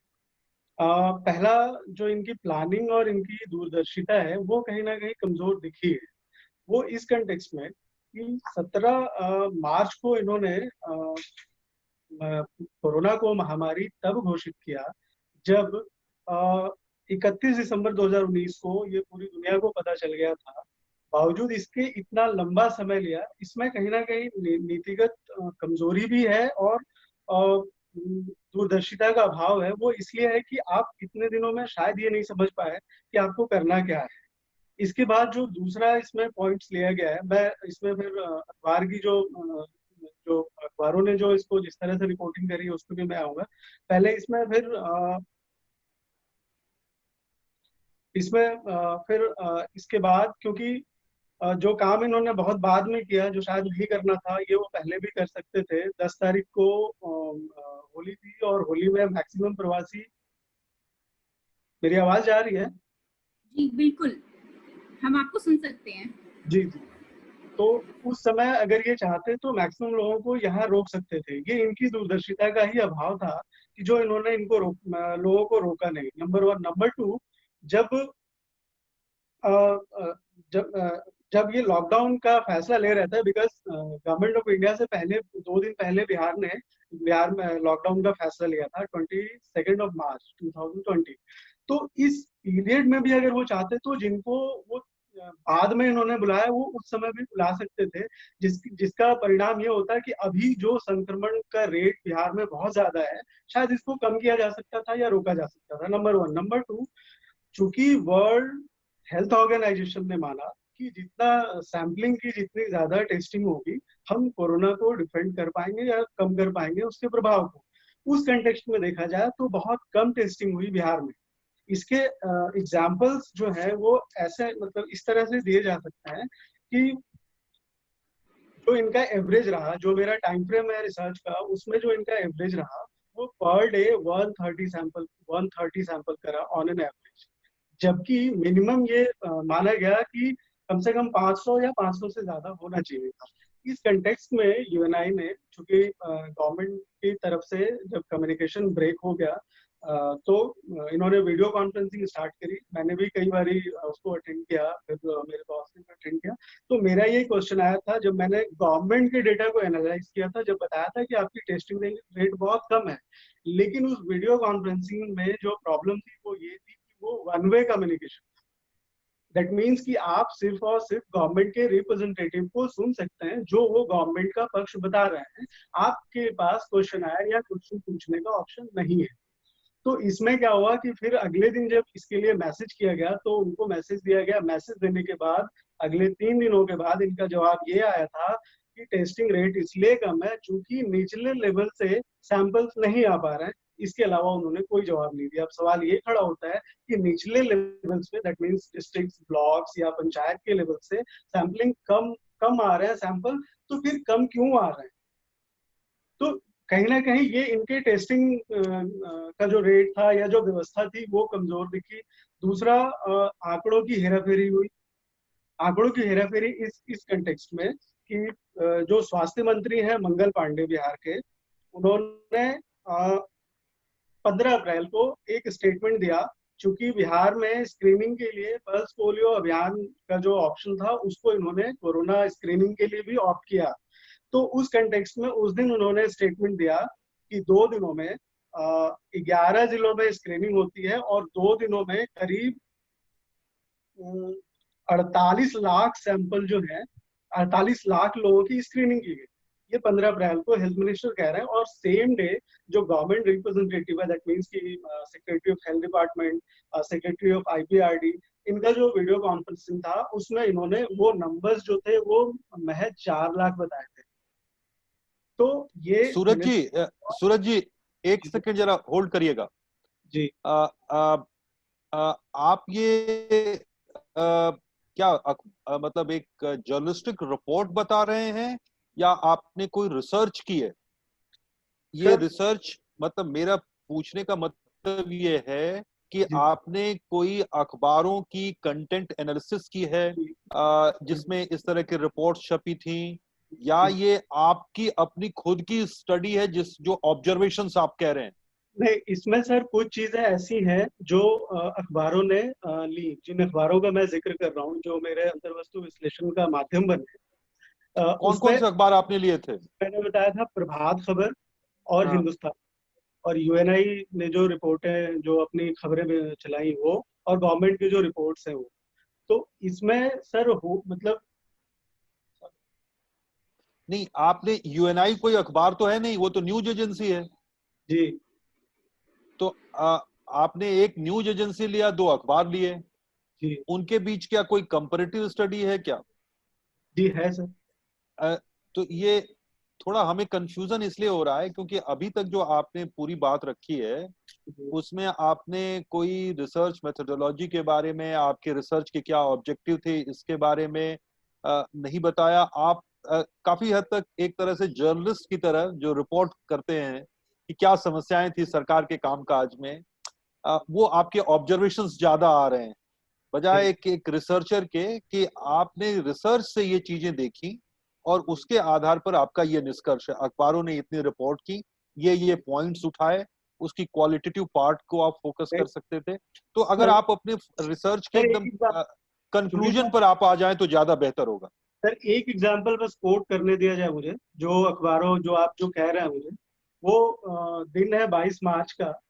पहला जो इनकी प्लानिंग और इनकी दूरदर्शिता है वो कहीं ना कहीं कमजोर दिखी है। वो इस कंटेक्स्ट में कि 17 मार्च को इन्होंने कोरोना को महामारी तब घोषित किया जब 31 दिसंबर 2019 को ये पूरी दुनिया को पता चल गया था। बावजूद इसके इतना लंबा समय लिया, इसमें कहीं ना कहीं नीतिगत कमजोरी भी है और दूरदर्शिता का अभाव है। वो इसलिए है कि आप इतने दिनों में शायद ये नहीं समझ पाए कि आपको करना क्या है। इसके बाद जो दूसरा इसमें पॉइंट्स लिया गया है, मैं इसमें फिर अखबार की जो अखबारों ने जो इसको जिस तरह से रिपोर्टिंग करी है उस पर भी मैं आऊंगा। पहले इसमें फिर इसके बाद क्योंकि जो काम इन्होंने बहुत बाद में किया, जो शायद नहीं करना था, ये वो पहले भी कर सकते थे। 10 तारीख को होली थी और होली में मैक्सिमम प्रवासी। मेरी आवाज जा रही है? जी बिल्कुल, हम आपको सुन सकते हैं। जी। तो उस समय अगर ये चाहते तो मैक्सिमम लोगों को यहाँ रोक सकते थे। ये इनकी दूरदर्शिता का ही अभाव था कि जो इन्होंने इनको लोगों को रोका नहीं। नंबर 1। नंबर 2, जब ये लॉकडाउन का फैसला ले रहे थे, बिकॉज गवर्नमेंट ऑफ इंडिया से पहले 2 दिन पहले बिहार में लॉकडाउन का फैसला लिया था 22 मार्च 2020। तो इस पीरियड में भी अगर वो चाहते तो जिनको वो बाद में इन्होंने बुलाया वो उस समय भी बुला सकते थे, जिसका परिणाम ये होता है कि अभी जो संक्रमण का रेट बिहार में बहुत ज्यादा है, शायद इसको कम किया जा सकता था या रोका जा सकता था। नंबर 1। नंबर 2, चूंकि वर्ल्ड हेल्थ ऑर्गेनाइजेशन ने माना कि जितना सैम्पलिंग की जितनी ज्यादा टेस्टिंग होगी, हम कोरोना को डिफेंड कर पाएंगे या कम कर पाएंगे उसके प्रभाव को। उस कंटेक्स्ट में देखा जाए तो बहुत कम टेस्टिंग हुई बिहार में। इसके एग्जाम्पल्स जो है वो ऐसे मतलब इस तरह से दिए जा सकते हैं कि जो इनका एवरेज रहा, जो मेरा टाइम फ्रेम है रिसर्च का, उसमें जो इनका एवरेज रहा वो पर डे 130 सैंपल करा ऑन एन एवरेज। जबकि मिनिमम ये माना गया कि कम से कम 500 या 500 से ज्यादा होना चाहिए था। इस कंटेक्स्ट में यूएनआई ने, चूंकि गवर्नमेंट की तरफ से जब कम्युनिकेशन ब्रेक हो गया, तो इन्होंने वीडियो कॉन्फ्रेंसिंग स्टार्ट करी। मैंने भी कई बार उसको अटेंड किया, फिर मेरे बॉस ने अटेंड किया। तो मेरा ये क्वेश्चन आया था जब मैंने गवर्नमेंट के डेटा को एनालाइज किया था, जब बताया था कि आपकी टेस्टिंग रेट बहुत कम है, लेकिन उस वीडियो कॉन्फ्रेंसिंग में जो प्रॉब्लम थी वो ये थी कि वो one way communication. That means कि आप सिर्फ और सिर्फ गवर्नमेंट के रिप्रेजेंटेटिव को सुन सकते हैं जो वो गवर्नमेंट का पक्ष बता रहे हैं, आपके पास क्वेश्चन आयर या क्वेश्चन पूछने का ऑप्शन नहीं है। तो इसमें क्या हुआ कि फिर अगले दिन जब इसके लिए मैसेज किया गया तो उनको मैसेज दिया गया। मैसेज देने के बाद अगले 3 दिनों के बाद इनका जवाब ये आया था कि टेस्टिंग रेट इसलिए कम है क्योंकि निचले लेवल से सैंपल्स नहीं आ पा रहे हैं। इसके अलावा उन्होंने कोई जवाब नहीं दिया। अब सवाल ये खड़ा होता है कि निचले लेवल्स पे, दैट मीन्स डिस्ट्रिक्ट, ब्लॉक्स या पंचायत के लेवल से सैंपलिंग कम आ रहे हैं सैंपल, तो फिर कम क्यों आ रहे हैं? तो कहीं ना कहीं ये इनके टेस्टिंग का जो रेट था या जो व्यवस्था थी वो कमजोर दिखी। दूसरा, आंकड़ों की हेराफेरी हुई। आंकड़ों की हेराफेरी इस कंटेक्स्ट में कि जो स्वास्थ्य मंत्री हैं मंगल पांडे बिहार के, उन्होंने 15 अप्रैल को एक स्टेटमेंट दिया। चूंकि बिहार में स्क्रीनिंग के लिए पल्स पोलियो अभियान का जो ऑप्शन था उसको इन्होंने कोरोना स्क्रीनिंग के लिए भी ऑप्ट किया। तो उस कंटेक्स्ट में उस दिन उन्होंने स्टेटमेंट दिया कि 2 दिनों में 11 जिलों में स्क्रीनिंग होती है और 2 दिनों में करीब 48 लाख सैंपल जो है, 48 लाख लोगों की स्क्रीनिंग की गई। ये 15 अप्रैल को हेल्थ मिनिस्टर कह रहे हैं। और सेम डे जो गवर्नमेंट रिप्रेजेंटेटिव है, दैट मीन्स की secretary of health department, secretary of IPRD, इनका जो वीडियो कॉन्फ्रेंसिंग था उसमें इन्होंने वो नंबर्स जो थे वो महज 4 लाख बताए थे। तो ये सूरज जी एक सेकंड जरा होल्ड करिएगा जी। आप ये क्या मतलब एक जर्नलिस्टिक रिपोर्ट बता रहे हैं या आपने कोई रिसर्च की है? ये रिसर्च मतलब मेरा पूछने का मतलब ये है कि आपने कोई अखबारों की कंटेंट एनालिसिस की है जिसमें इस तरह की रिपोर्ट छपी थी, या ये आपकी अपनी खुद की स्टडी है जो ऑब्जर्वेशंस आप कह रहे हैं? नहीं, इसमें सर कुछ चीजें ऐसी हैं जो अखबारों ने ली। जिन अखबारों का मैं जिक्र कर रहा हूँ जो मेरे अंतर्वस्तु विश्लेषण का माध्यम बने, कौन कौन से अखबार आपने लिए थे? मैंने बताया था प्रभात खबर और हिंदुस्तान, और UNI ने जो रिपोर्टें जो अपनी खबरें चलाई वो, और गवर्नमेंट की जो रिपोर्ट्स हैं वो। तो इसमें सर मतलब नहीं, आपने UNI कोई अखबार तो है नहीं, वो तो न्यूज एजेंसी है जी। तो आपने एक न्यूज एजेंसी लिया, 2 अखबार लिए जी। उनके बीच क्या कोई कंपैरेटिव स्टडी है क्या? जी है सर। तो ये थोड़ा हमें कंफ्यूजन इसलिए हो रहा है क्योंकि अभी तक जो आपने पूरी बात रखी है उसमें आपने कोई रिसर्च मेथोडोलॉजी के बारे में, आपके रिसर्च के क्या ऑब्जेक्टिव थे इसके बारे में नहीं बताया। आप काफी हद तक एक तरह से जर्नलिस्ट की तरह जो रिपोर्ट करते हैं कि क्या समस्याएं थी सरकार के कामकाज में, वो आपके ऑब्जर्वेशंस ज्यादा आ रहे हैं बजाय एक रिसर्चर के कि आपने रिसर्च से ये चीजें देखी और उसके आधार पर आपका ये निष्कर्ष है। अखबारों ने इतनी रिपोर्ट की, ये पॉइंट्स उठाए, उसकी क्वालिटेटिव पार्ट को आप फोकस कर सकते थे। तो अगर आप अपने रिसर्च के एकदम कंक्लूजन पर आप आ जाएं तो ज्यादा बेहतर होगा। सर एक एग्जांपल बस कोट करने दिया जाए मुझे, जो अखबारों जो आप जो कह रहे हैं मुझे, वो दिन है 22 मार्च का।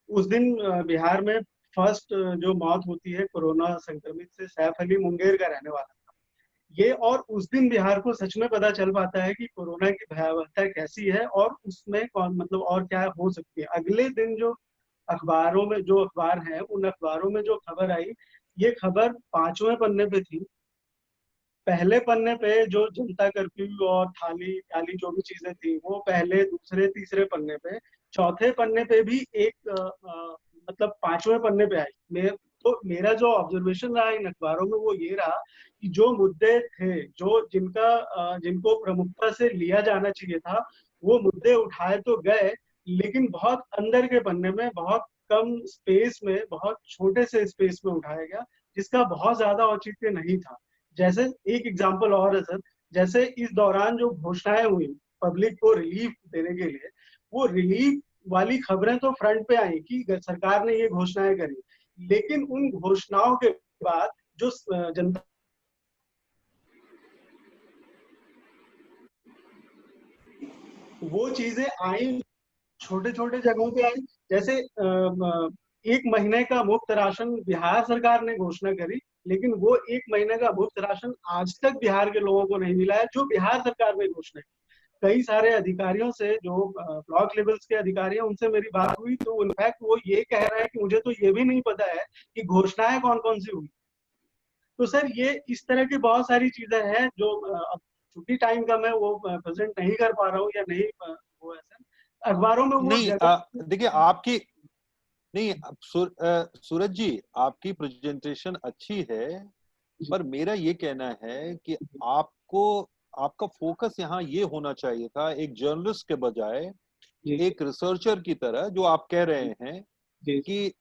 उस दिन बिहार में फर्स्ट जो मौत होती है कोरोना संक्रमित से, सैफ अली मुंगेर का रहने वाला था ये। और उस दिन बिहार को सच में पता चल पाता है कि कोरोना की भयावहता कैसी है और उसमें कौन मतलब और क्या हो सकती है। अगले दिन जो अखबारों में जो अखबार हैं उन अखबारों में जो खबर आई, ये खबर 5वें पन्ने पे थी। पहले पन्ने पे जो जनता कर्फ्यू और थाली थाली जो भी चीजें थी वो पहले, दूसरे, तीसरे पन्ने पे, चौथे पन्ने पे भी एक मतलब 5वें पन्ने पे आई। तो मेरा जो ऑब्जर्वेशन रहा इन अखबारों में वो ये रहा कि जो मुद्दे थे जो जिनको प्रमुखता से लिया जाना चाहिए था वो मुद्दे उठाए तो गए, लेकिन बहुत अंदर के पन्ने में बहुत कम स्पेस में, बहुत छोटे से स्पेस में उठाया गया जिसका बहुत ज्यादा औचित्य नहीं था। जैसे एक एग्जांपल और है सर, जैसे इस दौरान जो घोषणाएं हुई पब्लिक को रिलीफ देने के लिए, वो रिलीफ वाली खबरें तो फ्रंट पे आई कि सरकार ने ये घोषणाएं करी, लेकिन उन घोषणाओं के बाद जो जनता वो चीजें आई छोटे छोटे जगहों पे आई। जैसे 1 महीने का मुफ्त राशन बिहार सरकार ने घोषणा करी, लेकिन वो 1 महीने का मुफ्त राशन आज तक बिहार के लोगों को नहीं मिला है, जो बिहार सरकार ने घोषणा की। कई सारे अधिकारियों से, जो ब्लॉक लेवल्स के अधिकारी हैं, उनसे मेरी बात हुई तो इनफैक्ट वो ये कह रहे हैं कि मुझे तो ये भी नहीं पता है कि घोषणाएं कौन कौन सी हुई। तो सर ये इस तरह की बहुत सारी चीजें हैं जो अब चूंकि टाइम कम है वो प्रेजेंट नहीं कर पा रहा हूँ या नहीं वो है सर। अखबारों में वो नहीं, जगह देखिए आपकी नहीं सूरज जी, आपकी प्रेजेंटेशन अच्छी है, पर मेरा ये कहना है कि आपको आपका फोकस यहाँ ये होना चाहिए था, एक जर्नलिस्ट के बजाय एक रिसर्चर की तरह, जो आप कह रहे हैं कि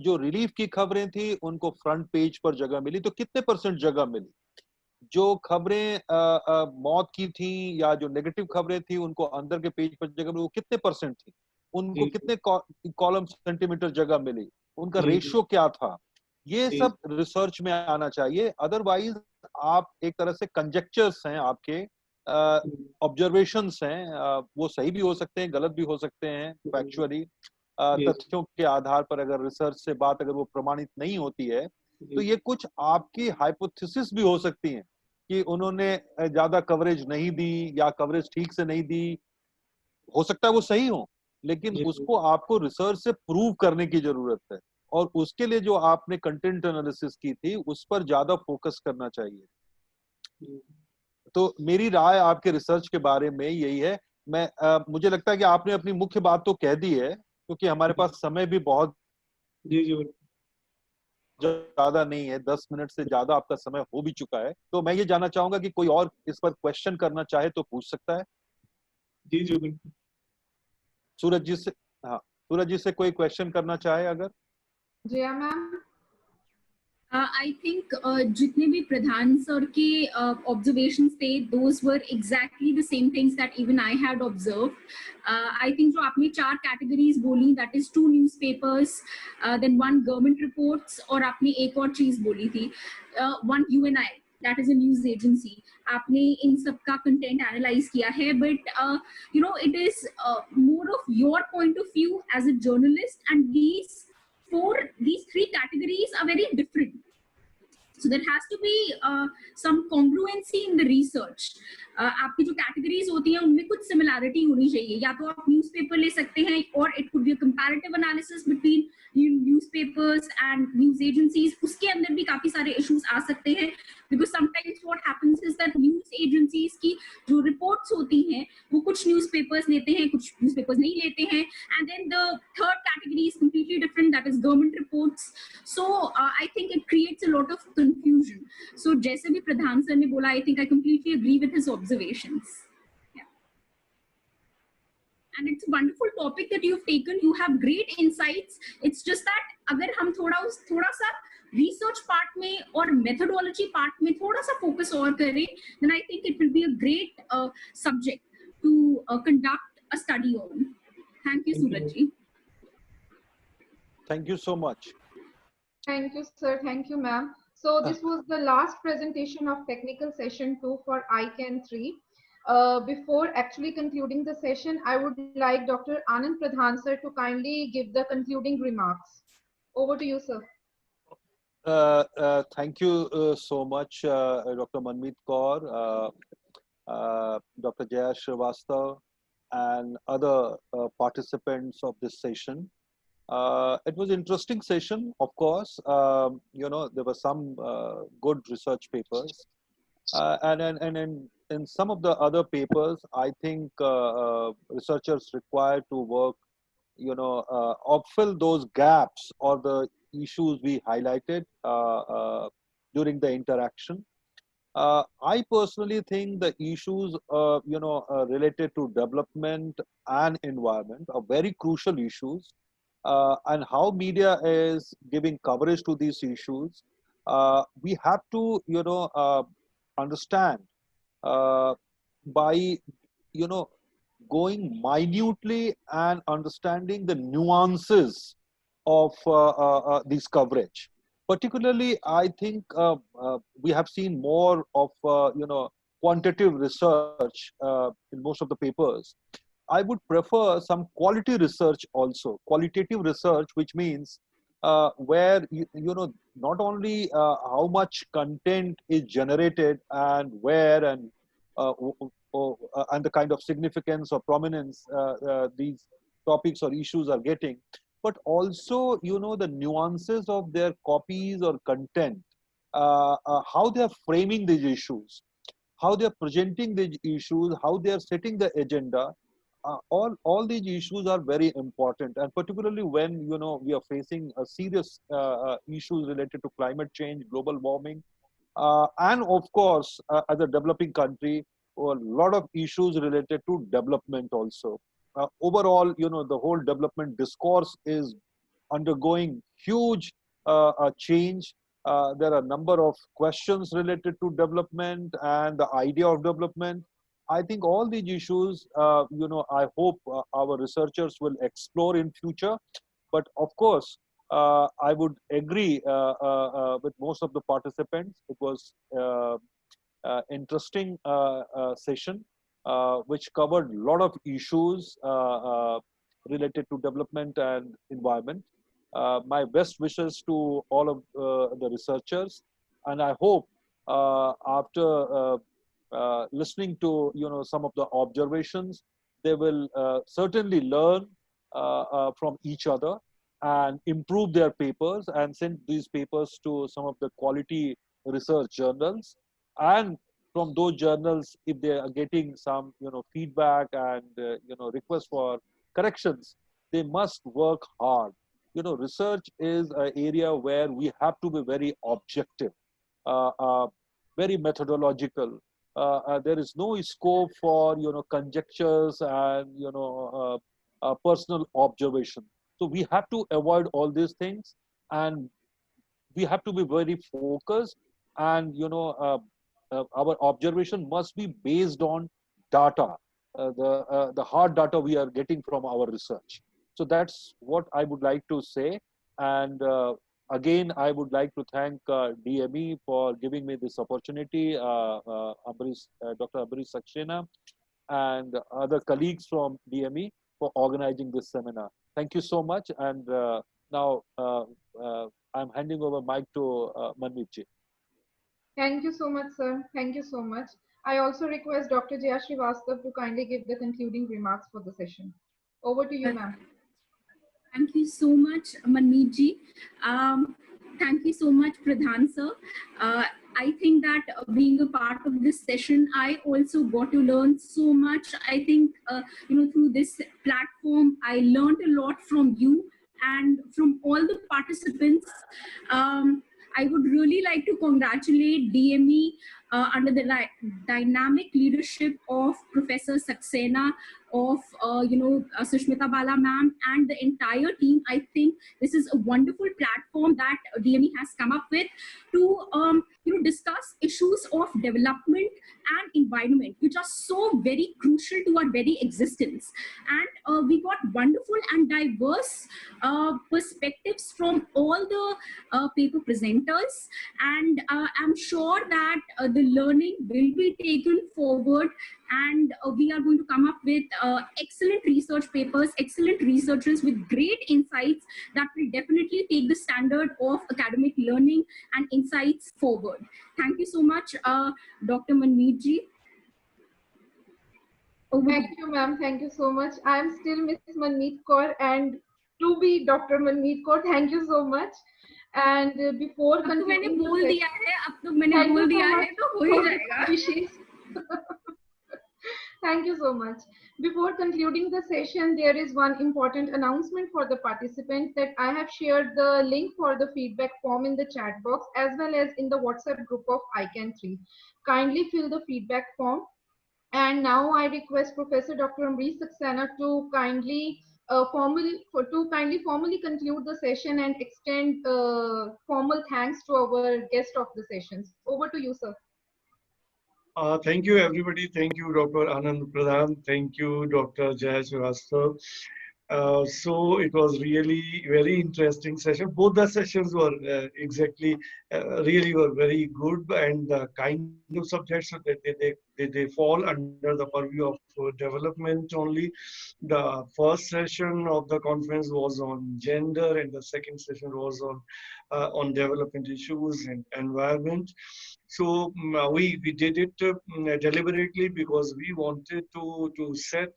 जो रिलीफ की खबरें थी उनको फ्रंट पेज पर जगह मिली, तो कितने % जगह मिली? जो खबरें मौत की थी या जो नेगेटिव खबरें थी उनको अंदर के पेज पर जगह मिली, वो कितने % थी? उनको कितने कॉलम सेंटीमीटर जगह मिली? उनका रेशियो क्या था? ये सब रिसर्च में आना चाहिए। अदरवाइज आप एक तरह से कंजेक्चर्स हैं, आपके ऑब्जर्वेशंस हैं, वो सही भी हो सकते हैं, गलत भी हो सकते हैं फैक्चुअली, तथ्यों के आधार पर अगर रिसर्च से बात अगर वो प्रमाणित नहीं होती है, तो ये कुछ आपकी हाइपोथेसिस भी हो सकती हैं कि उन्होंने ज्यादा कवरेज नहीं दी या कवरेज ठीक से नहीं दी। हो सकता है वो सही हो, लेकिन उसको आपको रिसर्च से प्रूव करने की जरूरत है, और उसके लिए जो आपने कंटेंट एनालिसिस की थी उस पर ज्यादा फोकस करना चाहिए। तो मेरी राय आपके रिसर्च के बारे में यही है। मुझे लगता है कि आपने अपनी मुख्य बात तो कह दी है, क्योंकि हमारे पास समय भी बहुत ज्यादा नहीं है, 10 मिनट से ज्यादा आपका समय हो भी चुका है। तो मैं ये जानना चाहूंगा कि कोई और इस पर क्वेश्चन करना चाहे तो पूछ सकता है। जी जी बिल्कुल। सूरज जी से, हाँ, सूरज जी से कोई क्वेश्चन करना चाहे अगर। जया मैम। I think जितने भी प्रधान सर के observations थे, those were exactly the same things that even I had observed. I think जो आपने 4 categories बोली, that is 2 newspapers, then 1 government reports, और आपने एक और चीज बोली थी, 1 UNI, that is a news agency. आपने इन सब का content analyze किया है, but you know, it is more of your point of view as a journalist, and these 3 categories are very different. So there has to be some congruency in the research. आपकी जो categories होती हैं उनमें कुछ similarity होनी चाहिए। या तो आप न्यूज़पेपर ले सकते हैं, और it could be a comparative analysis between newspapers and news agencies. उसके अंदर भी काफी सारे इश्यूज आ सकते हैं, because sometimes what happens is that news agencies की जो रिपोर्ट्स होती हैं वो कुछ न्यूज़पेपर्स लेते हैं, कुछ न्यूज़पेपर्स नहीं लेते हैं, and then the third category is completely different, that is government reports. So I think it creates a lot of confusion. So जैसे भी प्रधान सर ने बोला, I think I completely agree with his observations. Yeah. And it's a wonderful topic that you've taken. You have great insights. It's just that अगर हम थोड़ा सा research part में और methodology part में थोड़ा सा focus और करें, then I think it will be a great subject to conduct a study on. Thank you, Suraj. Thank you so much. Thank you, sir. Thank you, ma'am. So this was the last presentation of technical session 2 for ICANN 3. Before actually concluding the session, I would like Dr. Anand Pradhan sir to kindly give the concluding remarks. Over to you, sir. Thank you so much, Dr. Manmeet Kaur, Dr. Jaya Srivastav, and other participants of this session. It was an interesting session, of course. You know, there were some good research papers, and in some of the other papers, I think researchers required to work, you know, fill those gaps or the issues we highlighted during the interaction. I personally think the issues, you know, related to development and environment are very crucial issues. And how media is giving coverage to these issues, we have to, you know, understand by, you know, going minutely and understanding the nuances of this coverage. Particularly, I think we have seen more of, you know, quantitative research in most of the papers. I would prefer some quality research also, qualitative research, which means where you know not only how much content is generated and where and and the kind of significance or prominence these topics or issues are getting, but also you know the nuances of their copies or content, how they are framing these issues, how they are presenting these issues, how they are setting the agenda. All these issues are very important, and particularly when you know we are facing a serious issues related to climate change, global warming, and of course as a developing country, a lot of issues related to development also. Overall, you know, the whole development discourse is undergoing huge change. There are a number of questions related to development and the idea of development. I think all these issues, you know, I hope our researchers will explore in future. But of course, I would agree with most of the participants. It was interesting session, which covered a lot of issues related to development and environment. My best wishes to all of the researchers, and I hope after listening to you know some of the observations, they will certainly learn from each other and improve their papers and send these papers to some of the quality research journals. And from those journals, if they are getting some you know feedback and you know requests for corrections, they must work hard. You know, research is an area where we have to be very objective, very methodological. There is no scope for you know conjectures and you know personal observation. So we have to avoid all these things, and we have to be very focused. And you know, our observation must be based on data, the hard data we are getting from our research. So that's what I would like to say. And again, I would like to thank DME for giving me this opportunity, Dr. Ambrish Saxena, and other colleagues from DME for organizing this seminar. Thank you so much. And now I'm handing over mic to Manmeet ji. Thank you so much, sir. Thank you so much. I also request Dr. Jaya Srivastav to kindly give the concluding remarks for the session. Over to you, ma'am. Thank you so much, Manmeet ji. Thank you so much, Pradhan sir. I think that being a part of this session, I also got to learn so much. I think, you know, through this platform, I learned a lot from you and from all the participants. I would really like to congratulate DME under the dynamic leadership of Professor Saxena, of Sushmita Bala ma'am and the entire team. I think this is a wonderful platform that DME has come up with to discuss issues of development and environment, which are so very crucial to our very existence. And we got wonderful and diverse perspectives from all the paper presenters, and I'm sure that the learning will be taken forward, and we are going to come up with excellent research papers, excellent researchers with great insights that will definitely take the standard of academic learning and insights forward. Thank you so much, Dr. Manmeet ji. Thank you, ma'am. Thank you so much. I am still Miss Manmeet Kaur, and to be Dr. Manmeet Kaur, thank you so much. And before concluding the session, thank you so much. Before concluding the session, there is one important announcement for the participants that I have shared the link for the feedback form in the chat box as well as in the WhatsApp group of ICANN3. Kindly fill the feedback form. And now I request Professor Dr. Ambrish Saxena to kindly formally conclude the session and extend formal thanks to our guest of the sessions. Over to you, sir. Thank you, everybody. Thank you, Dr. Anand Pradhan. Thank you, Dr. Jaya Srivastav. So it was really very interesting session. Both the sessions were really were very good, and the kind of subjects that they they fall under the purview of development only. The first session of the conference was on gender, and the second session was on development issues and environment. So we did it deliberately because we wanted to set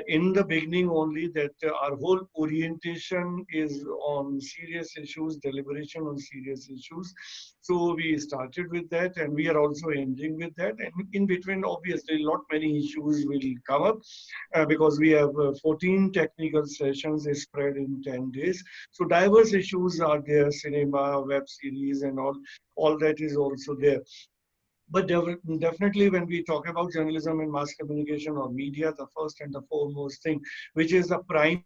in the beginning only that our whole orientation is on serious issues, deliberation on serious issues. So we started with that, and we are also ending with that. And in between, obviously, not many issues will come up because we have 14 technical sessions spread in 10 days. So diverse issues are there, cinema, web series, and all that is also there. But definitely when we talk about journalism and mass communication or media, the first and the foremost thing, which is the primary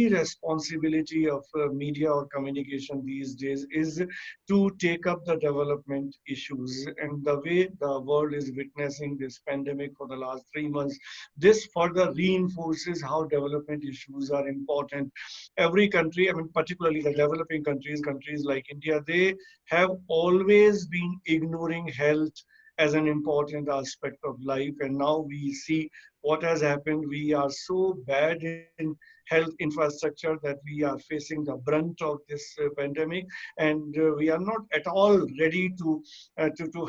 responsibility of media or communication these days, is to take up the development issues. And the way the world is witnessing this pandemic for the last 3 months, this further reinforces how development issues are important. Every country, I mean, particularly the developing countries like India, they have always been ignoring health as an important aspect of life. And now we see what has happened. We are so bad in health infrastructure that we are facing the brunt of this pandemic, and we are not at all ready to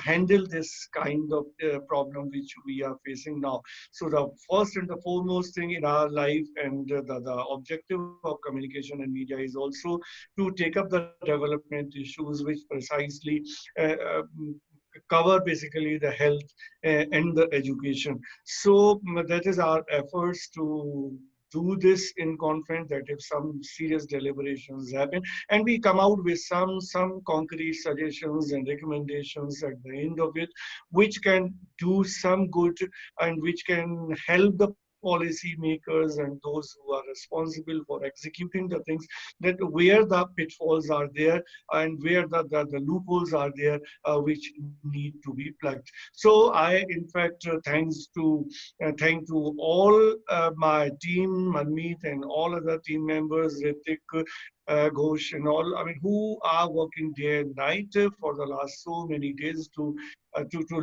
handle this kind of problem which we are facing now. So the first and the foremost thing in our life, and the objective of communication and media, is also to take up the development issues which precisely cover basically the health and the education. So that is our efforts to do this in conference, that if some serious deliberations happen and we come out with some concrete suggestions and recommendations at the end of it, which can do some good and which can help the policy makers and those who are responsible for executing the things, that where the pitfalls are there and where the loopholes are there, which need to be plugged. So I, in fact, thank to all my team, Manmeet, and all other team members, Ritik, Ghosh, and all, I mean, who are working day and night for the last so many days to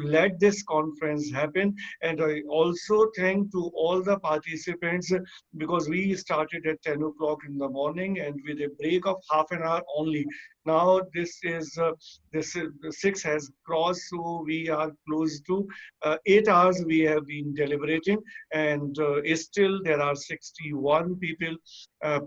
let this conference happen. And I also thank to all the participants, because we started at 10 o'clock in the morning and with a break of half an hour only. Now this 6 has crossed, so we are close to 8 hours we have been deliberating, and still there are 61 people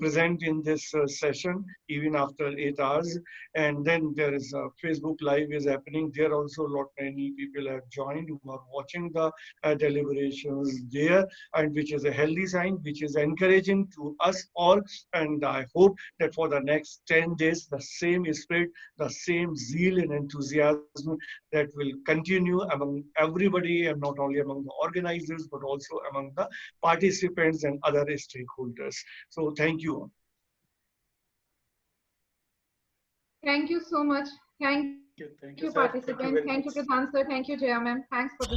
present in this session even after 8 hours. And then there is Facebook Live is happening. There also a lot many people have joined who are watching the deliberations there, and which is a healthy sign, which is encouraging to us all. And I hope that for the next 10 days, the same spirit, the same zeal and enthusiasm that will continue among everybody, and not only among the organizers, but also among the participants and other stakeholders. So thank you all. Thank you so much. Thank you, participants. Thank you, Pradhan sir. Thank you, Jaya ma'am. Thanks for the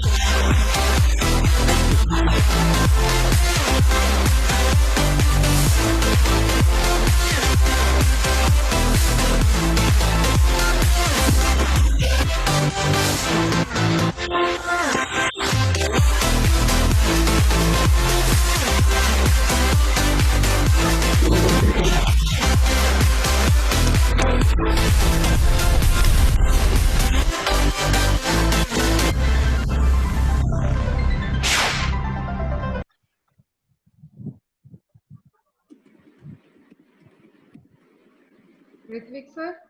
Ritvik sir.